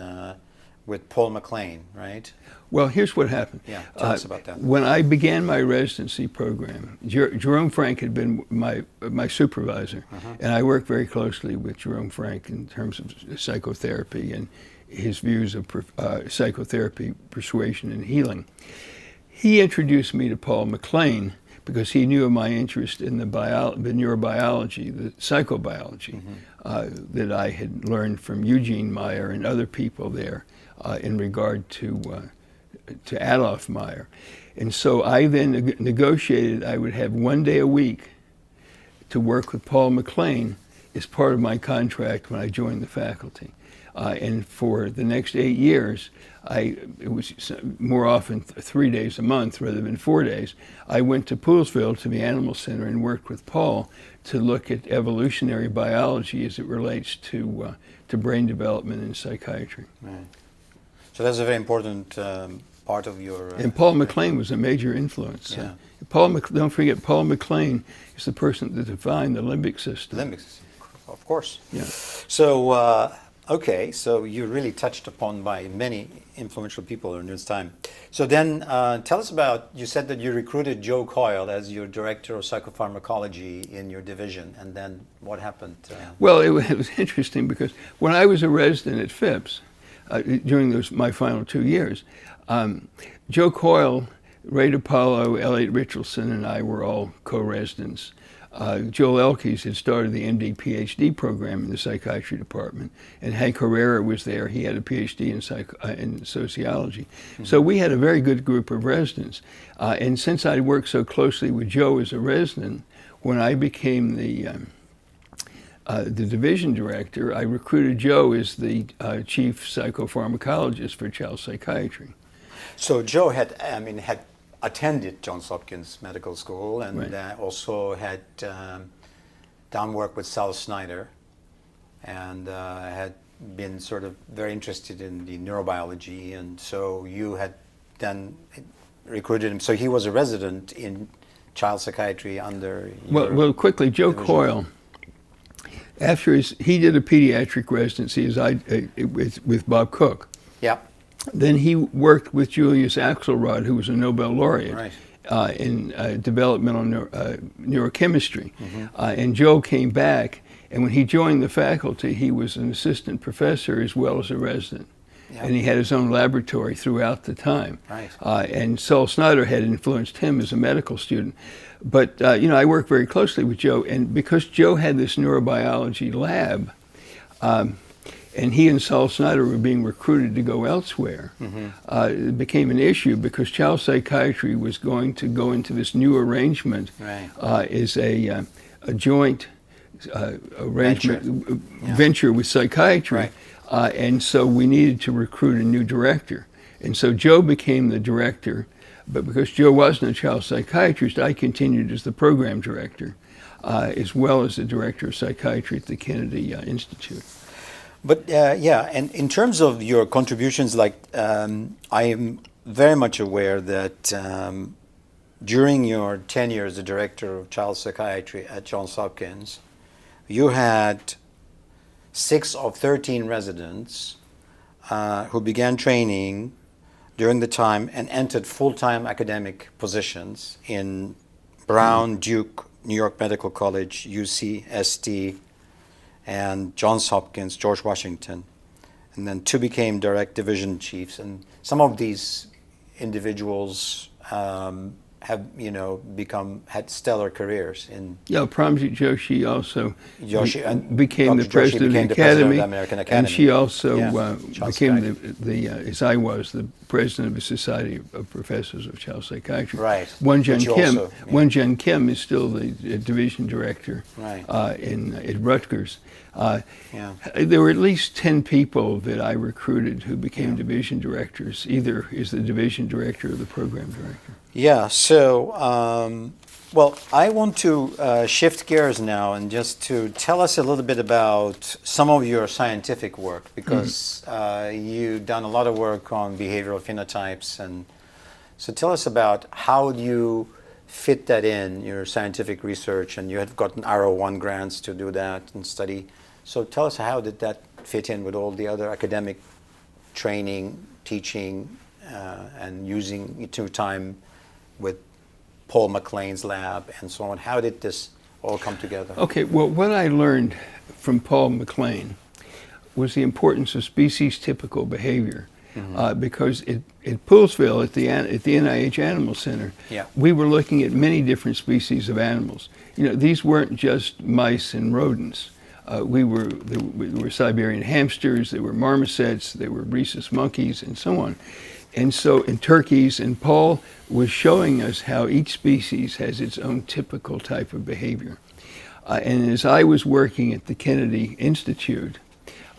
with Paul MacLean, right? Well, here's what happened. Yeah, tell us about that. When I began my residency program, Jerome Frank had been my supervisor, and I worked very closely with Jerome Frank in terms of psychotherapy and his views of psychotherapy, persuasion, and healing. He introduced me to Paul MacLean because he knew of my interest in the neurobiology, the psychobiology, that I had learned from Eugene Meyer and other people there in regard to Adolf Meyer. And so I then negotiated I would have 1 day a week to work with Paul MacLean as part of my contract when I joined the faculty. And for the next 8 years, it was more often 3 days a month rather than 4 days. I went to Poolesville to the Animal Center and worked with Paul to look at evolutionary biology as it relates to brain development in psychiatry. Right. So that's a very important part of your... and Paul MacLean was a major influence. Yeah. Don't forget, Paul MacLean is the person that defined the limbic system. Limbic system, of course. Yeah. So, okay, so you really touched upon by many influential people during this time. So then tell us about, you said that you recruited Joe Coyle as your director of psychopharmacology in your division, and then what happened? Well, it was interesting because when I was a resident at Phipps, during my final 2 years, Joe Coyle, Ray DiPaolo, Elliot Richardson, and I were all co-residents. Joel Elkes had started the MD PhD program in the psychiatry department, and Hank Herrera was there. He had a PhD in sociology. So we had a very good group of residents. And since I worked so closely with Joe as a resident, when I became the division director, I recruited Joe as the chief psychopharmacologist for child psychiatry. So Joe had attended Johns Hopkins Medical School and also had done work with Sal Snyder and had been sort of very interested in the neurobiology, and so you had then recruited him. So he was a resident in child psychiatry under your Well, quickly, Joe division. Coyle, after he did a pediatric residency with Bob Cooke. Yeah. Then he worked with Julius Axelrod, who was a Nobel laureate in developmental neurochemistry. And Joe came back, and when he joined the faculty, he was an assistant professor as well as a resident. And he had his own laboratory throughout the time. And Saul Snyder had influenced him as a medical student. But I worked very closely with Joe, and because Joe had this neurobiology lab, and he and Saul Snyder were being recruited to go elsewhere, it became an issue because child psychiatry was going to go into this new arrangement as a joint arrangement venture with psychiatry. And so we needed to recruit a new director. And so Joe became the director, but because Joe wasn't a child psychiatrist, I continued as the program director, as well as the director of psychiatry at the Kennedy Institute. But and in terms of your contributions, I am very much aware that during your tenure as the director of child psychiatry at Johns Hopkins, you had 6 of 13 residents who began training during the time and entered full-time academic positions in Brown, Duke, New York Medical College, UCSD, and Johns Hopkins, George Washington. And then 2 became direct division chiefs. And some of these individuals have had stellar careers in. Yeah, Pramjit Joshi also became the Dr. Joshi president became of the the president of Academy, the American and Academy. she also Child became psychiatry. as I was, the president of the Society of Professors of Child Psychiatry. Right. Wen-Jen Which you Kim, also- yeah. Wen-Jen Kim is still the division director Right. at Rutgers. Yeah. There were at least 10 people that I recruited who became division directors, either as the division director or the program director. Yeah, so, well, I want to shift gears now and just to tell us a little bit about some of your scientific work, because you've done a lot of work on behavioral phenotypes. And so tell us about how you fit that in your scientific research, and you have gotten R01 grants to do that and study. So tell us, how did that fit in with all the other academic training, teaching, and using your time with Paul MacLean's lab and so on? How did this all come together? Okay, well, what I learned from Paul MacLean was the importance of species-typical behavior, because at Poolsville, at the NIH Animal Center, we were looking at many different species of animals. These weren't just mice and rodents. There were Siberian hamsters, there were marmosets, there were rhesus monkeys, and so on. And so in turkeys, and Paul was showing us how each species has its own typical type of behavior. And as I was working at the Kennedy Institute,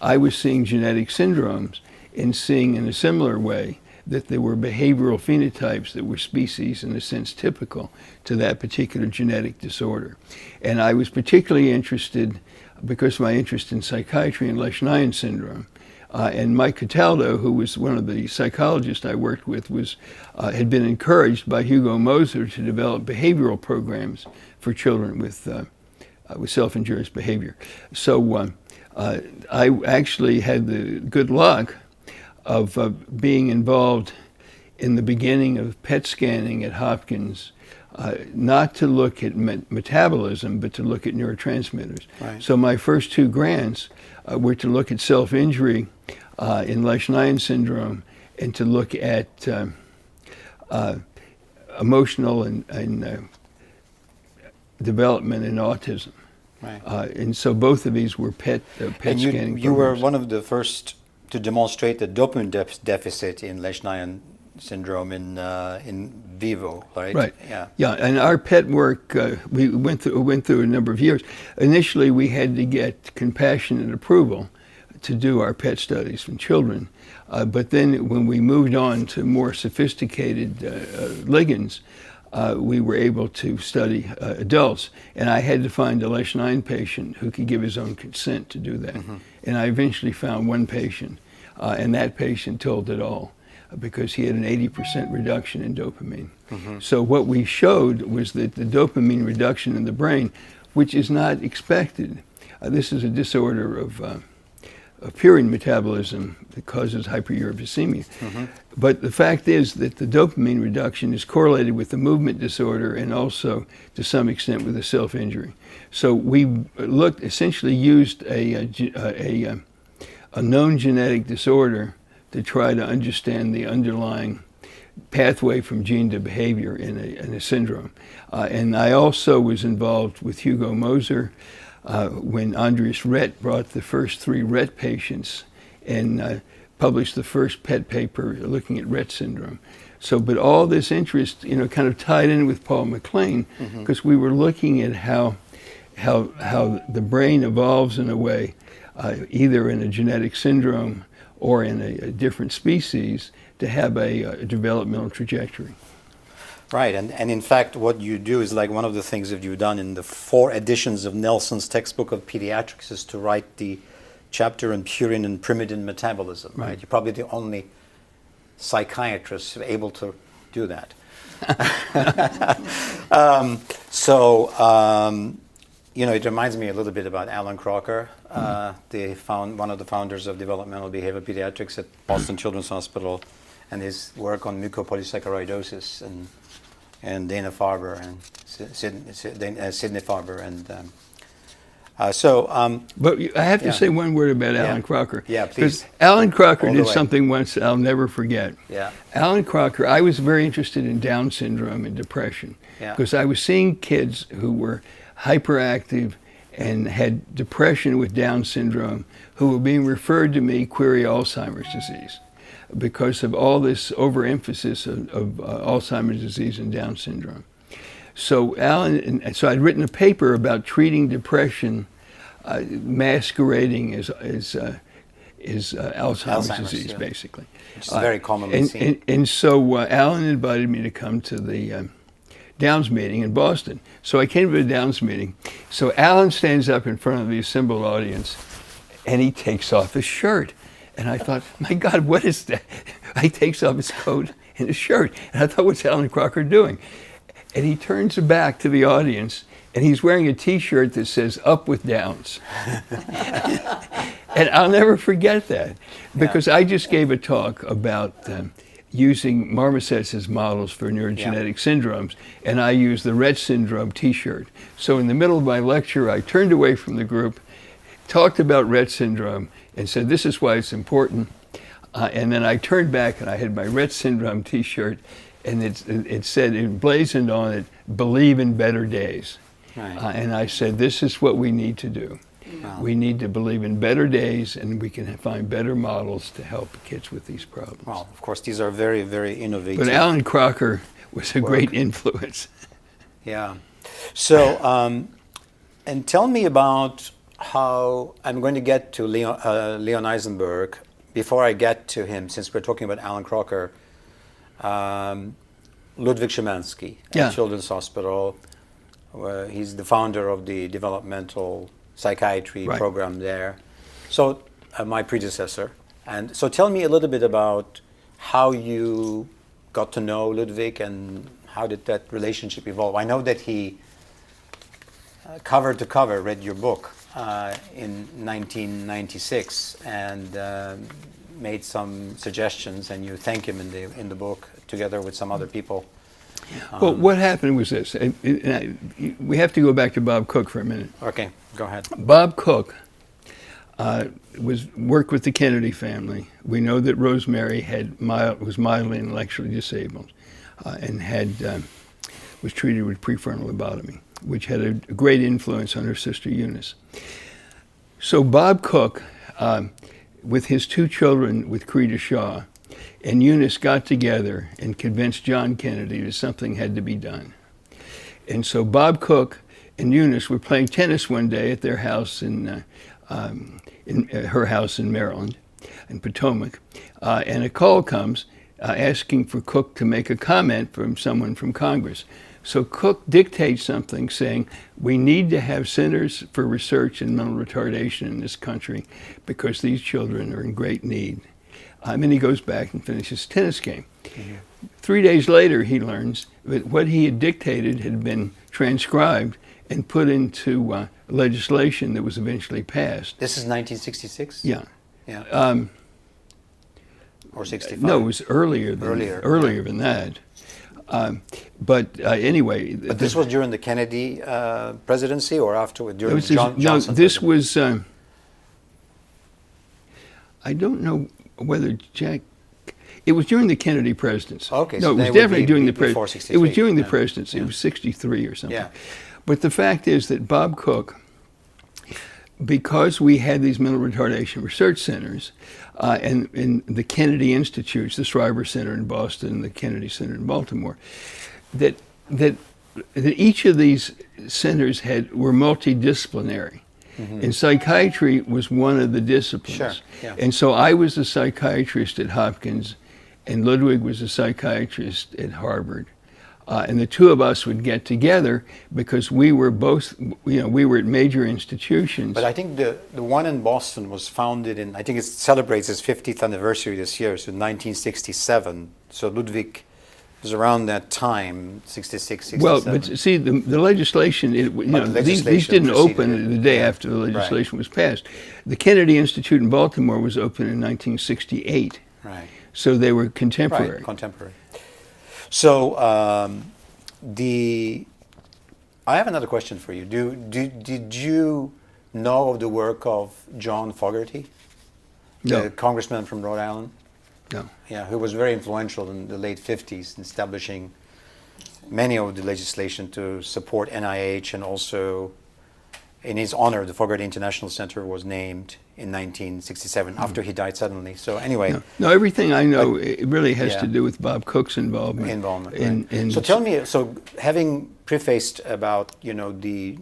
I was seeing genetic syndromes and seeing in a similar way that there were behavioral phenotypes that were species, in a sense, typical to that particular genetic disorder. And I was particularly interested, because of my interest in psychiatry and Lesch-Nyhan syndrome, and Mike Cataldo, who was one of the psychologists I worked with, had been encouraged by Hugo Moser to develop behavioral programs for children with self-injurious behavior. So I actually had the good luck of being involved in the beginning of PET scanning at Hopkins, not to look at metabolism, but to look at neurotransmitters. Right. So my first two grants were to look at self-injury in Lesch-Nyhan syndrome, and to look at emotional and development in autism. Right. And so both of these were PET And scanning you were programs. one of the first to demonstrate the dopamine deficit in Lesch-Nyhan syndrome in vivo, right? Right. Yeah. Yeah, and our PET work, we went through a number of years. Initially, we had to get compassionate approval to do our PET studies from children. But then when we moved on to more sophisticated ligands, we were able to study adults. And I had to find a Lesch-Nyhan patient who could give his own consent to do that. And I eventually found one patient, and that patient told it all, because he had an 80% reduction in dopamine. So what we showed was that the dopamine reduction in the brain, which is not expected, this is a disorder of purine metabolism that causes hyperuricemia. But the fact is that the dopamine reduction is correlated with the movement disorder, and also to some extent with the self-injury. So we essentially used a known genetic disorder to try to understand the underlying pathway from gene to behavior in a syndrome. And I also was involved with Hugo Moser when Andreas Rett brought the first 3 Rett patients and published the first PET paper looking at Rett syndrome. So, but all this interest, kind of tied in with Paul MacLean, because we were looking at how the brain evolves in a way, either in a genetic syndrome or in a different species, to have a developmental trajectory. Right, and in fact, what you do is like one of the things that you've done in the 4 editions of Nelson's textbook of pediatrics is to write the chapter on purine and pyrimidine metabolism. Right, you're probably the only psychiatrist able to do that. It reminds me a little bit about Alan Crocker, one of the founders of developmental behavior pediatrics at Boston Children's Hospital, and his work on mucopolysaccharidosis, and Dana Farber and Sidney Farber, and But I have to Yeah. say one word about Yeah. Alan Crocker. Yeah, please. Because Alan Crocker All the did way. something once I'll never forget. Yeah. Alan Crocker, I was very interested in Down syndrome and depression Yeah. because I was seeing kids who were hyperactive and had depression with Down syndrome who were being referred to me query Alzheimer's disease because of all this overemphasis of Alzheimer's disease and Down syndrome. So so I'd written a paper about treating depression masquerading as Alzheimer's disease, yeah. basically. Which is very commonly seen. And so Alan invited me to come to the Downs meeting in Boston. So I came to the Downs meeting. So Alan stands up in front of the assembled audience, and he takes off his shirt. And I thought, my God, what is that? He takes off his coat and his shirt. And I thought, what's Alan Crocker doing? And he turns back to the audience, and he's wearing a T-shirt that says, "Up with Downs." And I'll never forget that, because I just gave a talk about using marmosets as models for neurogenetic syndromes, and I used the Rett syndrome T-shirt. So in the middle of my lecture, I turned away from the group, talked about Rett syndrome, and said, this is why it's important. And then I turned back, and I had my Rett syndrome T-shirt, and it said, emblazoned on it, "Believe in better days." Right. And I said, this is what we need to do. Wow. We need to believe in better days, and we can find better models to help kids with these problems. Well, of course, these are very, very innovative. But Alan Crocker was a great influence. Yeah. So, and tell me about how I'm going to get to Leon Eisenberg. Before I get to him, since we're talking about Alan Crocker, Ludwig Szymanski at Children's Hospital. He's the founder of the developmental psychiatry program there. So, my predecessor. And so tell me a little bit about how you got to know Ludwig and how did that relationship evolve. I know that he cover to cover read your book in 1996 and made some suggestions, and you thank him in the book together with some other people. Well, what happened was this. We have to go back to Bob Cooke for a minute. Okay, go ahead. Bob Cooke worked with the Kennedy family. We know that Rosemary was mildly intellectually disabled and was treated with prefrontal lobotomy, which had a great influence on her sister Eunice. So Bob Cooke, with his two children, with Creta Shaw, and Eunice got together and convinced John Kennedy that something had to be done. And so Bob Cooke and Eunice were playing tennis one day at their house in her house in Maryland, in Potomac, and a call comes asking for Cooke to make a comment from someone from Congress. So Cooke dictates something saying, we need to have centers for research in mental retardation in this country because these children are in great need. And he goes back and finishes his tennis game. Mm-hmm. 3 days later, he learns that what he had dictated had been transcribed and put into legislation that was eventually passed. This is 1966? Yeah. Yeah. Or 65? No, it was earlier than that. Anyway. But this was during the Kennedy presidency or afterward? During Johnson No, this presidency? was, I don't know whether it was during the Kennedy presidency. Okay, no, so it was they would definitely be during the before presidency. 63. It was during the Yeah. presidency. Yeah. It was 63 or something. Yeah. But the fact is that Bob Cooke, because we had these mental retardation research centers, and in the Kennedy Institutes, the Shriver Center in Boston, the Kennedy Center in Baltimore, that each of these centers were multidisciplinary. Mm-hmm. And psychiatry was one of the disciplines. Sure, yeah. And so I was a psychiatrist at Hopkins, and Ludwig was a psychiatrist at Harvard. And the two of us would get together because we were both, we were at major institutions. But I think the one in Boston was founded I think it celebrates its 50th anniversary this year, so 1967. So Ludwig was around that time, 66, 67. Well, but see, the legislation, these didn't open the day after the legislation was passed. The Kennedy Institute in Baltimore was opened in 1968. Right. So they were contemporary. Right, contemporary. So I have another question for you. Did you know of the work of John Fogerty, No. the congressman from Rhode Island? No. Yeah, who was very influential in the late 50s in establishing many of the legislation to support NIH, and also in his honor, the Fogerty International Center was named in 1967 after he died suddenly. So anyway. No, everything I know, it really has to do with Bob Cooke's involvement. Right. So tell me, so having prefaced about, the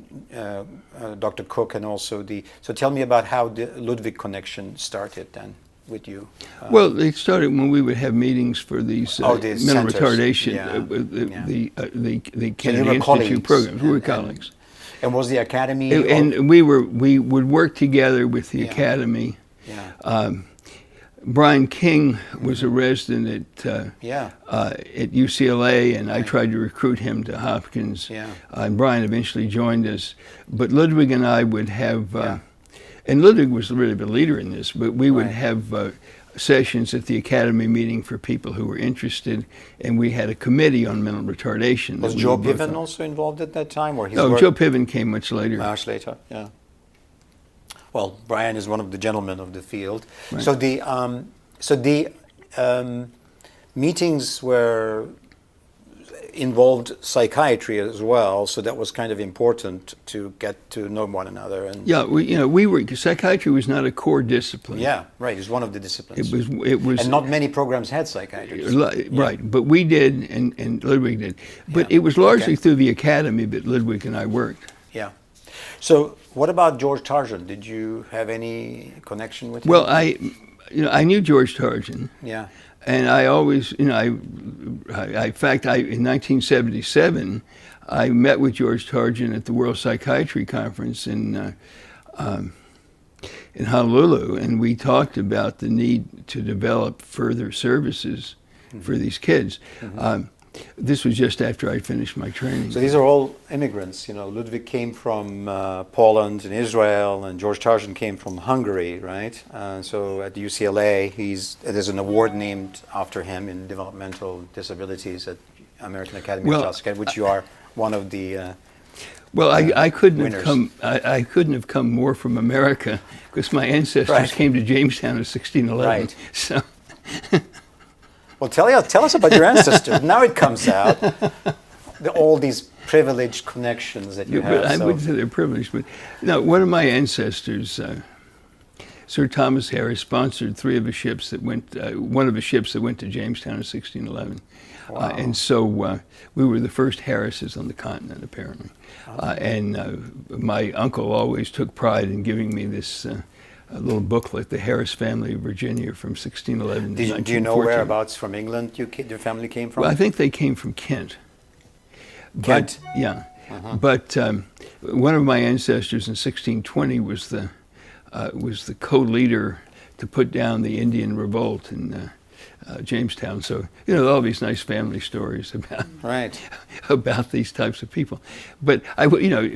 Dr. Cooke and also so tell me about how the Ludwig connection started then with you. Well, it started when we would have meetings for these mental centers. retardation, the Kennedy Institute programs. We were colleagues. And was the academy? And we would work together with the academy. Yeah. Brian King was a resident at UCLA, and I tried to recruit him to Hopkins. Yeah. And Brian eventually joined us. But Ludwig and I would have, and Ludwig was really the leader in this, but we would have sessions at the academy meeting for people who were interested, and we had a committee on mental retardation. Was Joe Piven also involved at that time? Or no, Joe Piven came much later. Much later, yeah. Well, Brian is one of the gentlemen of the field. Right. So the meetings were involved psychiatry as well, so that was kind of important to get to know one another. And psychiatry was not a core discipline. Yeah, right. It's one of the disciplines. It was, and not many programs had psychiatry. Right, but we did, and Ludwig did. But it was largely through the academy that Ludwig and I worked. Yeah. So, what about George Tarjan? Did you have any connection with him? Well, I knew George Tarjan. Yeah. And I always, in fact, in 1977, I met with George Tarjan at the World Psychiatry Conference in Honolulu, and we talked about the need to develop further services for these kids. This was just after I finished my training. So these are all immigrants. Ludwig came from Poland and Israel, and George Tarjan came from Hungary, right? So at UCLA, there's an award named after him in developmental disabilities at American Academy of Child Psychiatry, which you are one of the. I couldn't winners. have come. I couldn't have come more from America because my ancestors came to Jamestown in 1611. Right. So. Well, tell us about your ancestors. Now it comes out, all these privileged connections that you have. But I wouldn't say they're privileged, but no, one of my ancestors, Sir Thomas Harris, sponsored one of the ships that went to Jamestown in 1611. Wow. And so we were the first Harrises on the continent, apparently. And my uncle always took pride in giving me this a little booklet, The Harris Family of Virginia from 1611 to 1914. Do you know whereabouts from England your family came from? Well, I think they came from Kent. Kent? But, yeah. But one of my ancestors in 1620 was the co-leader to put down the Indian revolt in Jamestown. So, all these nice family stories about these types of people. But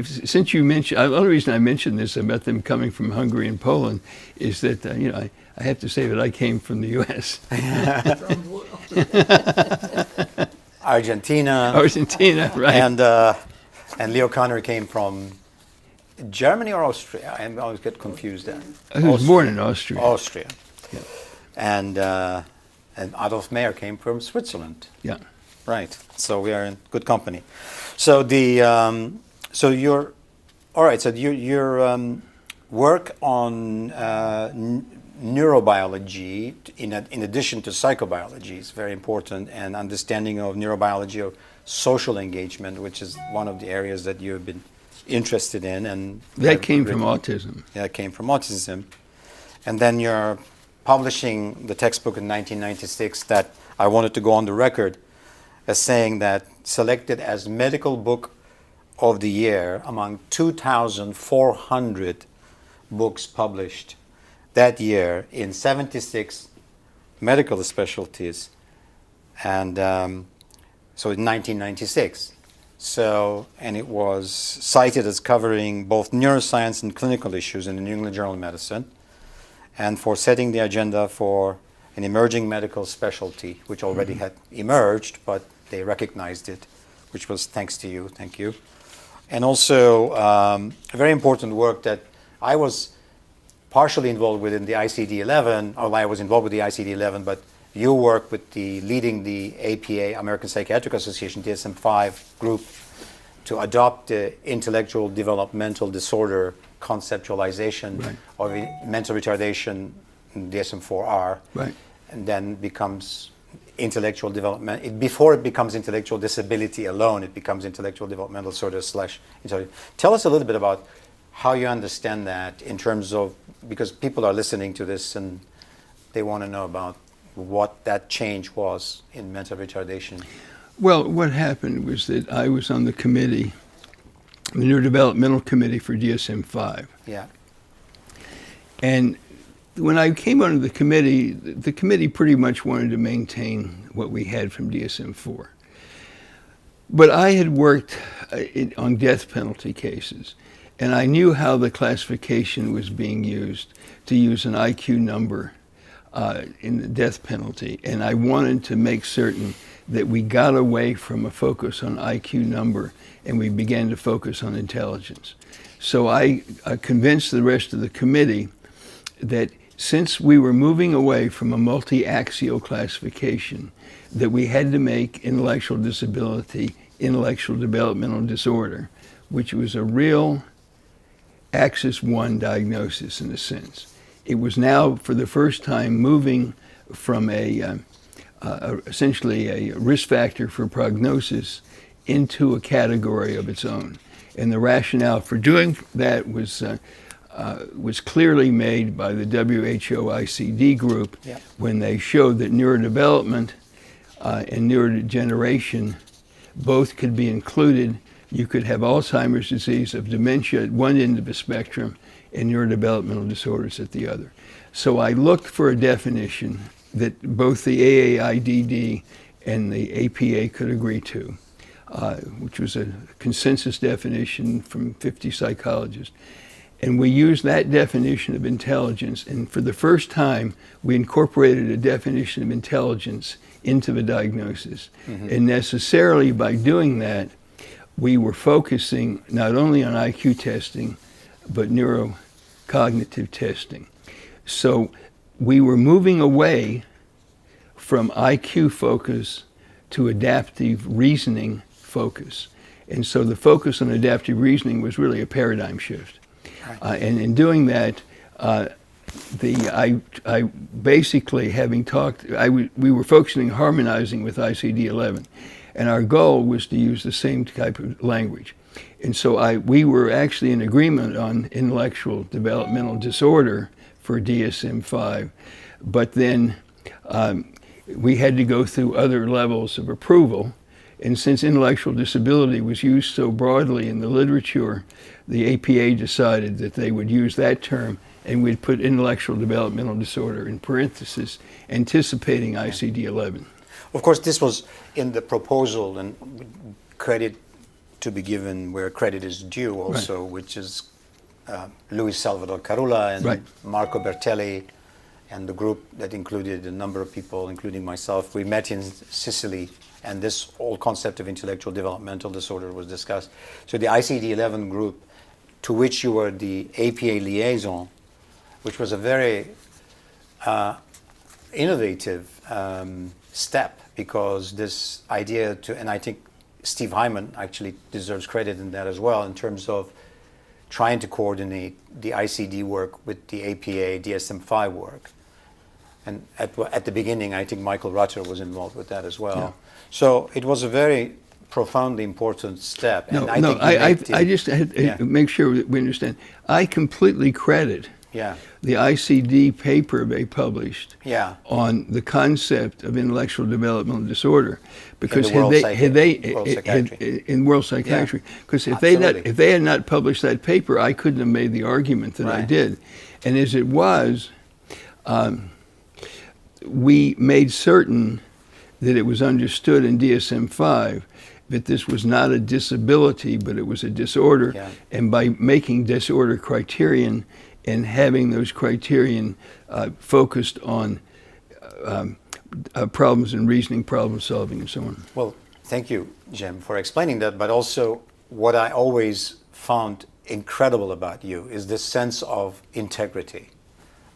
since you mentioned, the only reason I mentioned this about them coming from Hungary and Poland is that I have to say that I came from the U.S. Argentina, right? And Lee O'Connor came from Germany or Austria. I always get confused there. He was born in Austria. Austria, yeah. And Adolf Meyer came from Switzerland. Yeah. Right. So we are in good company. So your work on neurobiology, in addition to psychobiology, is very important, and understanding of neurobiology of social engagement, which is one of the areas that you've been interested in, and that came from autism. Yeah, it came from autism, and then you're publishing the textbook in 1996 that I wanted to go on the record as saying that selected as medical book of the year among 2,400 books published that year in 76 medical specialties, and so in 1996. So, and it was cited as covering both neuroscience and clinical issues in the New England Journal of Medicine, and for setting the agenda for an emerging medical specialty, which already had emerged, but they recognized it, which was thanks to you, thank you. And also a very important work that I was partially involved within the ICD-11, or I was involved with the ICD-11, but you work with leading the APA, American Psychiatric Association, DSM-5 group to adopt the intellectual developmental disorder conceptualization Right. of mental retardation, DSM-4R, Right. and then becomes intellectual development. Before it becomes intellectual disability alone, it becomes intellectual developmental disorder / Tell us a little bit about how you understand that in terms of, because people are listening to this and they want to know about what that change was in mental retardation. Well, what happened was that I was on the committee, the neurodevelopmental committee for DSM-5. Yeah. And when I came onto the committee pretty much wanted to maintain what we had from DSM-4. But I had worked on death penalty cases, and I knew how the classification was being used to use an IQ number in the death penalty. And I wanted to make certain that we got away from a focus on IQ number and we began to focus on intelligence. So I convinced the rest of the committee that since we were moving away from a multi-axial classification, that we had to make intellectual disability intellectual developmental disorder, which was a real axis 1 diagnosis in a sense. It was now, for the first time, moving from essentially a risk factor for prognosis into a category of its own. And the rationale for doing that was clearly made by the WHO ICD group when they showed that neurodevelopment and neurodegeneration both could be included. You could have Alzheimer's disease of dementia at one end of the spectrum and neurodevelopmental disorders at the other. So I looked for a definition that both the AAIDD and the APA could agree to, which was a consensus definition from 50 psychologists. And we used that definition of intelligence, and for the first time, we incorporated a definition of intelligence into the diagnosis. Mm-hmm. And necessarily by doing that, we were focusing not only on IQ testing, but neurocognitive testing. So we were moving away from IQ focus to adaptive reasoning focus. And so the focus on adaptive reasoning was really a paradigm shift. And in doing that, I basically, having talked, we were focusing, harmonizing with ICD-11, and our goal was to use the same type of language. And so we were actually in agreement on intellectual developmental disorder for DSM-5, but then we had to go through other levels of approval. And since intellectual disability was used so broadly in the literature, the APA decided that they would use that term and we'd put intellectual developmental disorder in parentheses, anticipating ICD-11. Of course, this was in the proposal, and credit to be given where credit is due also, right, which is Luis Salvador Carula and right, Marco Bertelli, and the group that included a number of people, including myself. We met in Sicily, and this whole concept of intellectual developmental disorder was discussed. So the ICD-11 group, to which you were the APA liaison, which was a very innovative step, because this idea and I think Steve Hyman actually deserves credit in that as well, in terms of trying to coordinate the ICD work with the APA DSM-5 work. And at the beginning, I think Michael Rutter was involved with that as well. Yeah. So it was a very profoundly important step. And I just had to make sure that we understand. I completely credit the ICD paper they published on the concept of intellectual developmental disorder, because in World Psychiatry, because if they had not published that paper, I couldn't have made the argument that I did. And as it was, we made certain that it was understood in DSM-5 that this was not a disability, but it was a disorder. Yeah. And by making disorder criterion and having those criterion focused on problems in reasoning, problem solving, and so on. Well, thank you, Jim, for explaining that. But also, what I always found incredible about you is this sense of integrity.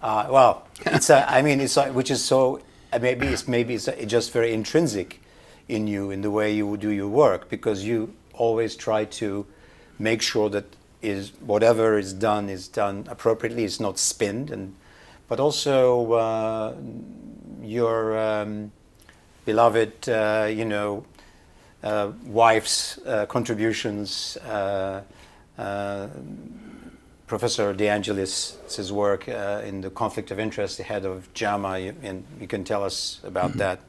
Well, it's I mean, it's which is so maybe it's just very intrinsic in you, in the way you do your work, because you always try to make sure that whatever is done appropriately. It's not spinned, but also your beloved, wife's contributions. Professor De Angelis' work in the conflict of interest, the head of JAMA, and you can tell us about that.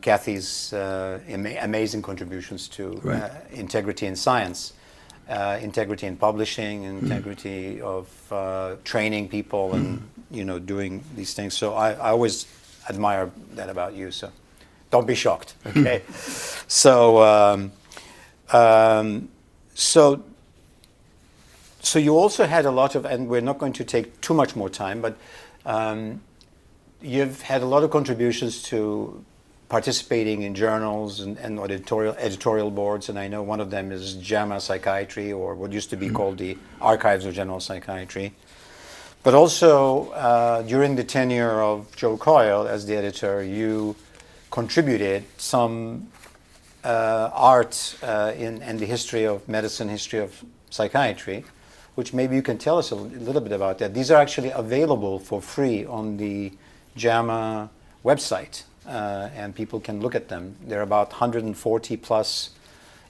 Kathy's amazing contributions to integrity in science, integrity in publishing, integrity of training people, and doing these things. So I always admire that about you. So don't be shocked. Okay. So you also had a lot of, and we're not going to take too much more time, but you've had a lot of contributions to participating in journals and editorial boards, and I know one of them is JAMA Psychiatry, or what used to be called the Archives of General Psychiatry. But also during the tenure of Joe Coyle as the editor, you contributed some art in the history of medicine, history of psychiatry, which maybe you can tell us a little bit about that. These are actually available for free on the JAMA website, and people can look at them. There are about 140 plus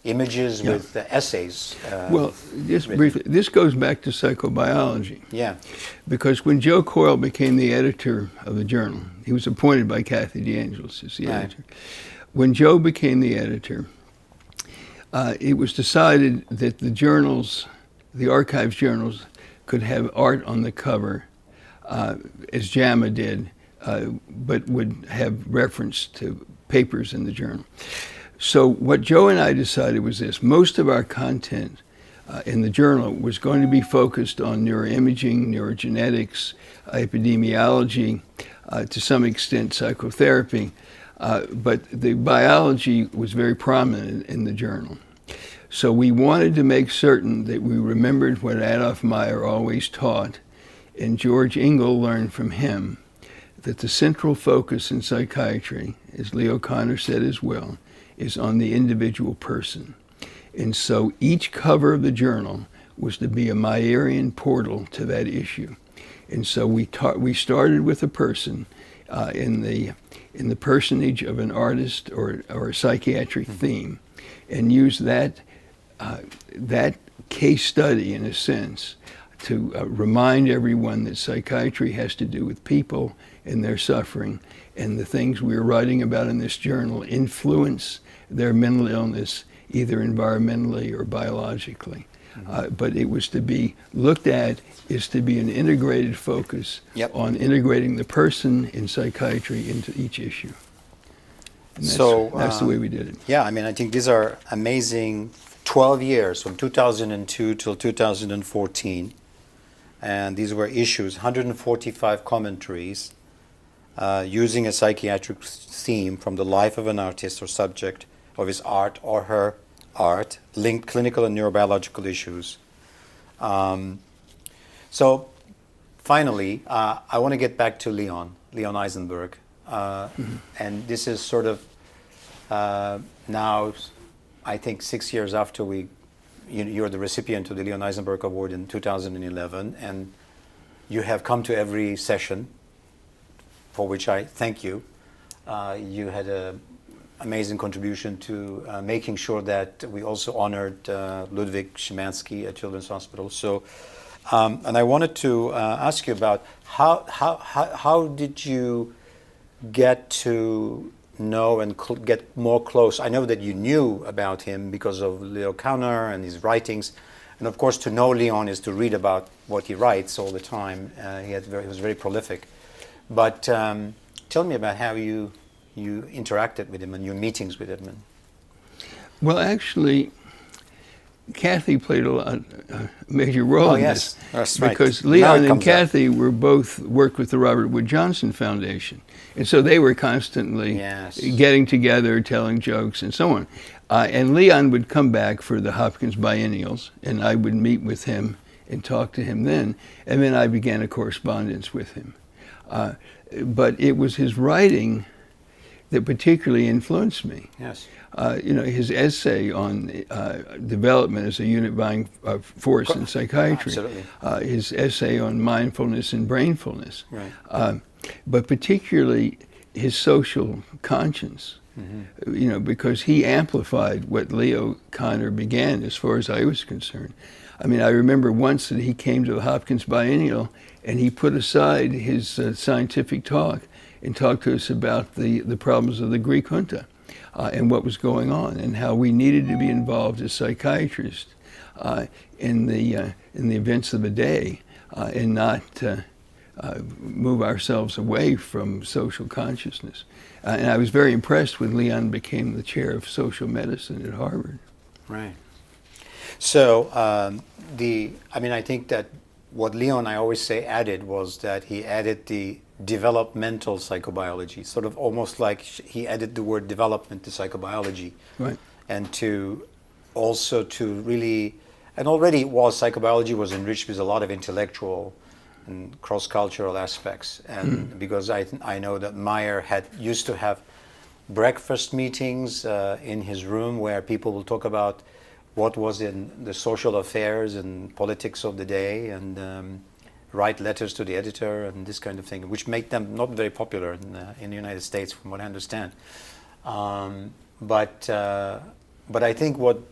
images with essays. Well, just briefly, this goes back to psychobiology. Yeah. Because when Joe Coyle became the editor of the journal, he was appointed by Kathy De Angelis as the editor. When Joe became the editor, it was decided that the journals, the archives journals, could have art on the cover, as JAMA did, but would have reference to papers in the journal. So what Joe and I decided was this: most of our content in the journal was going to be focused on neuroimaging, neurogenetics, epidemiology, to some extent psychotherapy, but the biology was very prominent in the journal. So we wanted to make certain that we remembered what Adolf Meyer always taught, and George Engel learned from him, that the central focus in psychiatry, as Lee O'Connor said as well, is on the individual person. And so each cover of the journal was to be a Meyerian portal to that issue. And so we started with a person in the personage of an artist or a psychiatric theme, and used that case study, in a sense, to remind everyone that psychiatry has to do with people and their suffering, and the things we're writing about in this journal influence their mental illness, either environmentally or biologically. But it was to be looked at is to be an integrated focus on integrating the person in psychiatry into each issue. And that's the way we did it. Yeah, I mean, I think these are amazing 12 years, from 2002 till 2014. And these were issues, 145 commentaries, using a psychiatric theme from the life of an artist or subject of his art or her art, linked clinical and neurobiological issues. So finally, I want to get back to Leon Eisenberg. And this is sort of now, I think 6 years after you're the recipient of the Leon Eisenberg Award in 2011, and you have come to every session, for which I thank you. You had an amazing contribution to making sure that we also honored Ludwig Szymanski at Children's Hospital. So, and I wanted to ask you about how did you get to know and get more close? I know that you knew about him because of Lee O'Connor and his writings, and of course to know Leon is to read about what he writes all the time. He was very prolific. But tell me about how you interacted with him and your meetings with him. Well, actually, Kathy played a major role Oh, in yes, this. that's right. Because Now it Leon and comes up. Kathy were both worked with the Robert Wood Johnson Foundation. And so they were constantly Yes. getting together, telling jokes, and so on. And Leon would come back for the Hopkins biennials, and I would meet with him and talk to him then. And then I began a correspondence with him. But it was his writing that particularly influenced me. Yes. His essay on development as a unifying force in psychiatry, Absolutely. his essay on mindfulness and brainfulness, Right. but particularly his social conscience, because he amplified what Leo Connor began as far as I was concerned. I mean, I remember once that he came to the Hopkins Biennial and he put aside his scientific talk and talked to us about the problems of the Greek junta. And what was going on, and how we needed to be involved as psychiatrists in the events of the day, and not move ourselves away from social consciousness. And I was very impressed when Leon became the chair of social medicine at Harvard. Right. So I think that what Leon, I always say, added was that he added the developmental psychobiology, sort of almost like he added the word development to psychobiology. Right. And to also to really, and already psychobiology was enriched with a lot of intellectual and cross-cultural aspects. And because I know that Meyer used to have breakfast meetings in his room where people will talk about what was in the social affairs and politics of the day, and write letters to the editor and this kind of thing, which made them not very popular in the United States, from what I understand. But I think what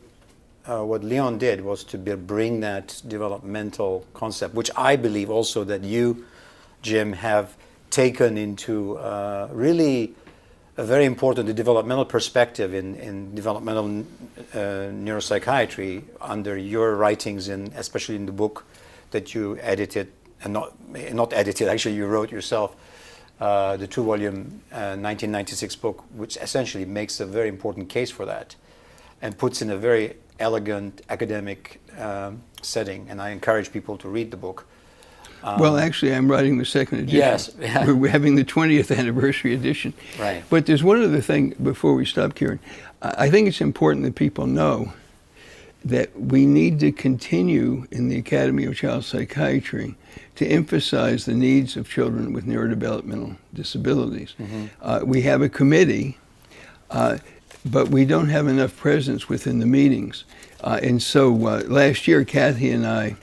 Leon did was to bring that developmental concept, which I believe also that you, Jim, have taken into really a very important developmental perspective in developmental neuropsychiatry under your writings, and especially in the book that you edited, and not edited, actually you wrote yourself, the 2-volume 1996 book, which essentially makes a very important case for that and puts in a very elegant academic setting. And I encourage people to read the book. Well, actually, I'm writing the second edition. Yes. We're having the 20th anniversary edition. Right. But there's one other thing before we stop, Kieran. I think it's important that people know that we need to continue in the Academy of Child Psychiatry to emphasize the needs of children with neurodevelopmental disabilities. We have a committee, but we don't have enough presence within the meetings. And so last year, Kathy and I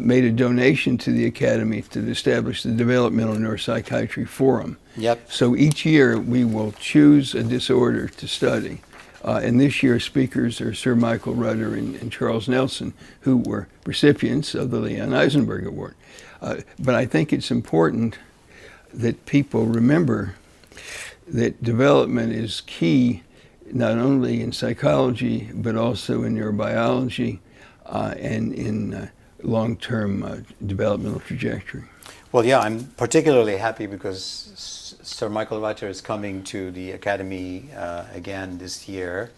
made a donation to the Academy to establish the Developmental Neuropsychiatry Forum. Yep. So each year we will choose a disorder to study. And this year's speakers are Sir Michael Rudder and Charles Nelson, who were recipients of the Leon Eisenberg Award. But I think it's important that people remember that development is key, not only in psychology, but also in neurobiology and in long-term developmental trajectory. Well, yeah, I'm particularly happy because Sir Michael Rudder is coming to the Academy again this year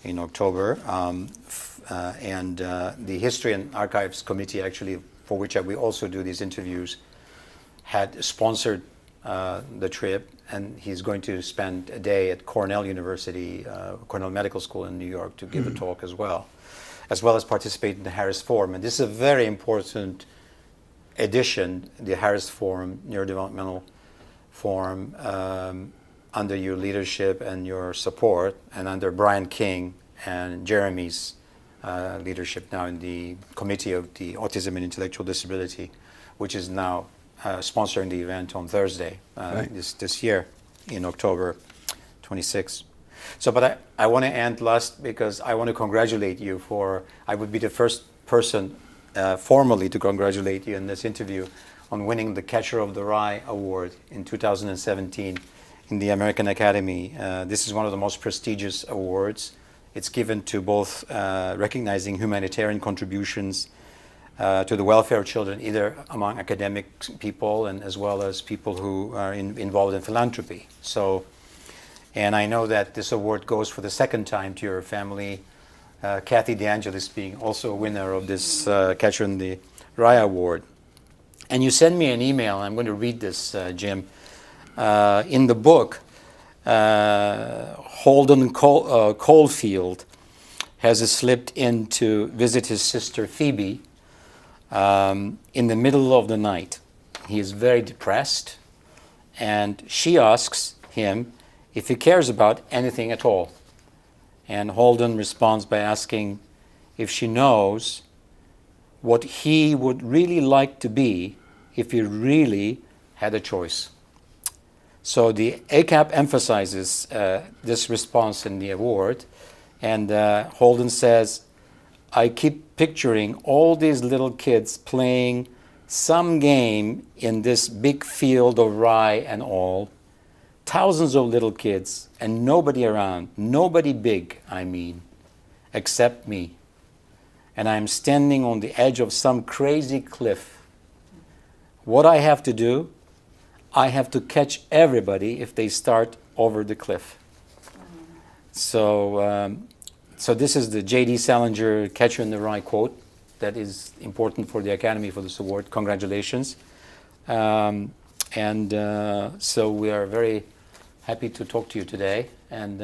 in October, and the History and Archives Committee, actually, for which we also do these interviews, had sponsored the trip, and he's going to spend a day at Cornell University, Cornell Medical School in New York, to give a talk as well as participate in the Harris Forum. And this is a very important edition, the Harris Forum, Neurodevelopmental Forum, under your leadership and your support, and under Brian King and Jeremy's leadership now in the Committee of the Autism and Intellectual Disability, which is now sponsoring the event on Thursday this year in October 26th. So, but I want to end last because I want to congratulate you I would be the first person formally to congratulate you in this interview on winning the Catcher of the Rye Award in 2017 in the American Academy. This is one of the most prestigious awards. It's given to both recognizing humanitarian contributions to the welfare of children, either among academic people and as well as people who are involved in philanthropy. So, and I know that this award goes for the second time to your family, Kathy DeAngelis being also a winner of this Catcher in the Rye Award. And you sent me an email. I'm going to read this, Jim. In the book, Holden Caulfield has slipped in to visit his sister Phoebe in the middle of the night. He is very depressed, and she asks him if he cares about anything at all. And Holden responds by asking if she knows what he would really like to be if he really had a choice. So the ACAP emphasizes this response in the award, and Holden says, I keep picturing all these little kids playing some game in this big field of rye and all, thousands of little kids and nobody around, nobody big, I mean, except me. And I'm standing on the edge of some crazy cliff. What I have to do, I have to catch everybody if they start over the cliff. So this is the J.D. Salinger Catcher in the Rye quote that is important for the Academy for this award. Congratulations. So we are very happy to talk to you today. And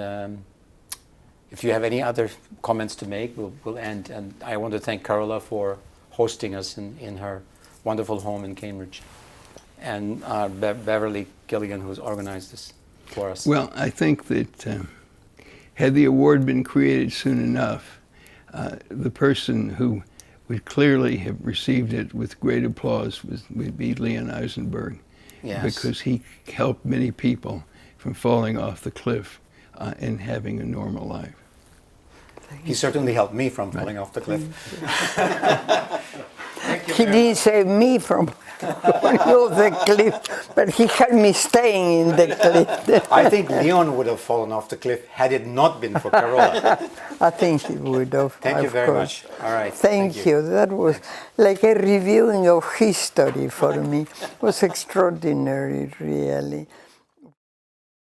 if you have any other comments to make, we'll end. And I want to thank Carola for hosting us in her wonderful home in Cambridge. And Beverly Gilligan, who's organized this for us. Well, I think that had the award been created soon enough, the person who would clearly have received it with great applause would be Leon Eisenberg. Yes. Because he helped many people from falling off the cliff and having a normal life. He certainly helped me from falling off the cliff. He didn't save me from falling off the cliff, but he had me staying in the cliff. I think Leon would have fallen off the cliff had it not been for Carola. I think he would have. Thank you very much. All right. Thank you. That was like a reviewing of history for me. It was extraordinary, really.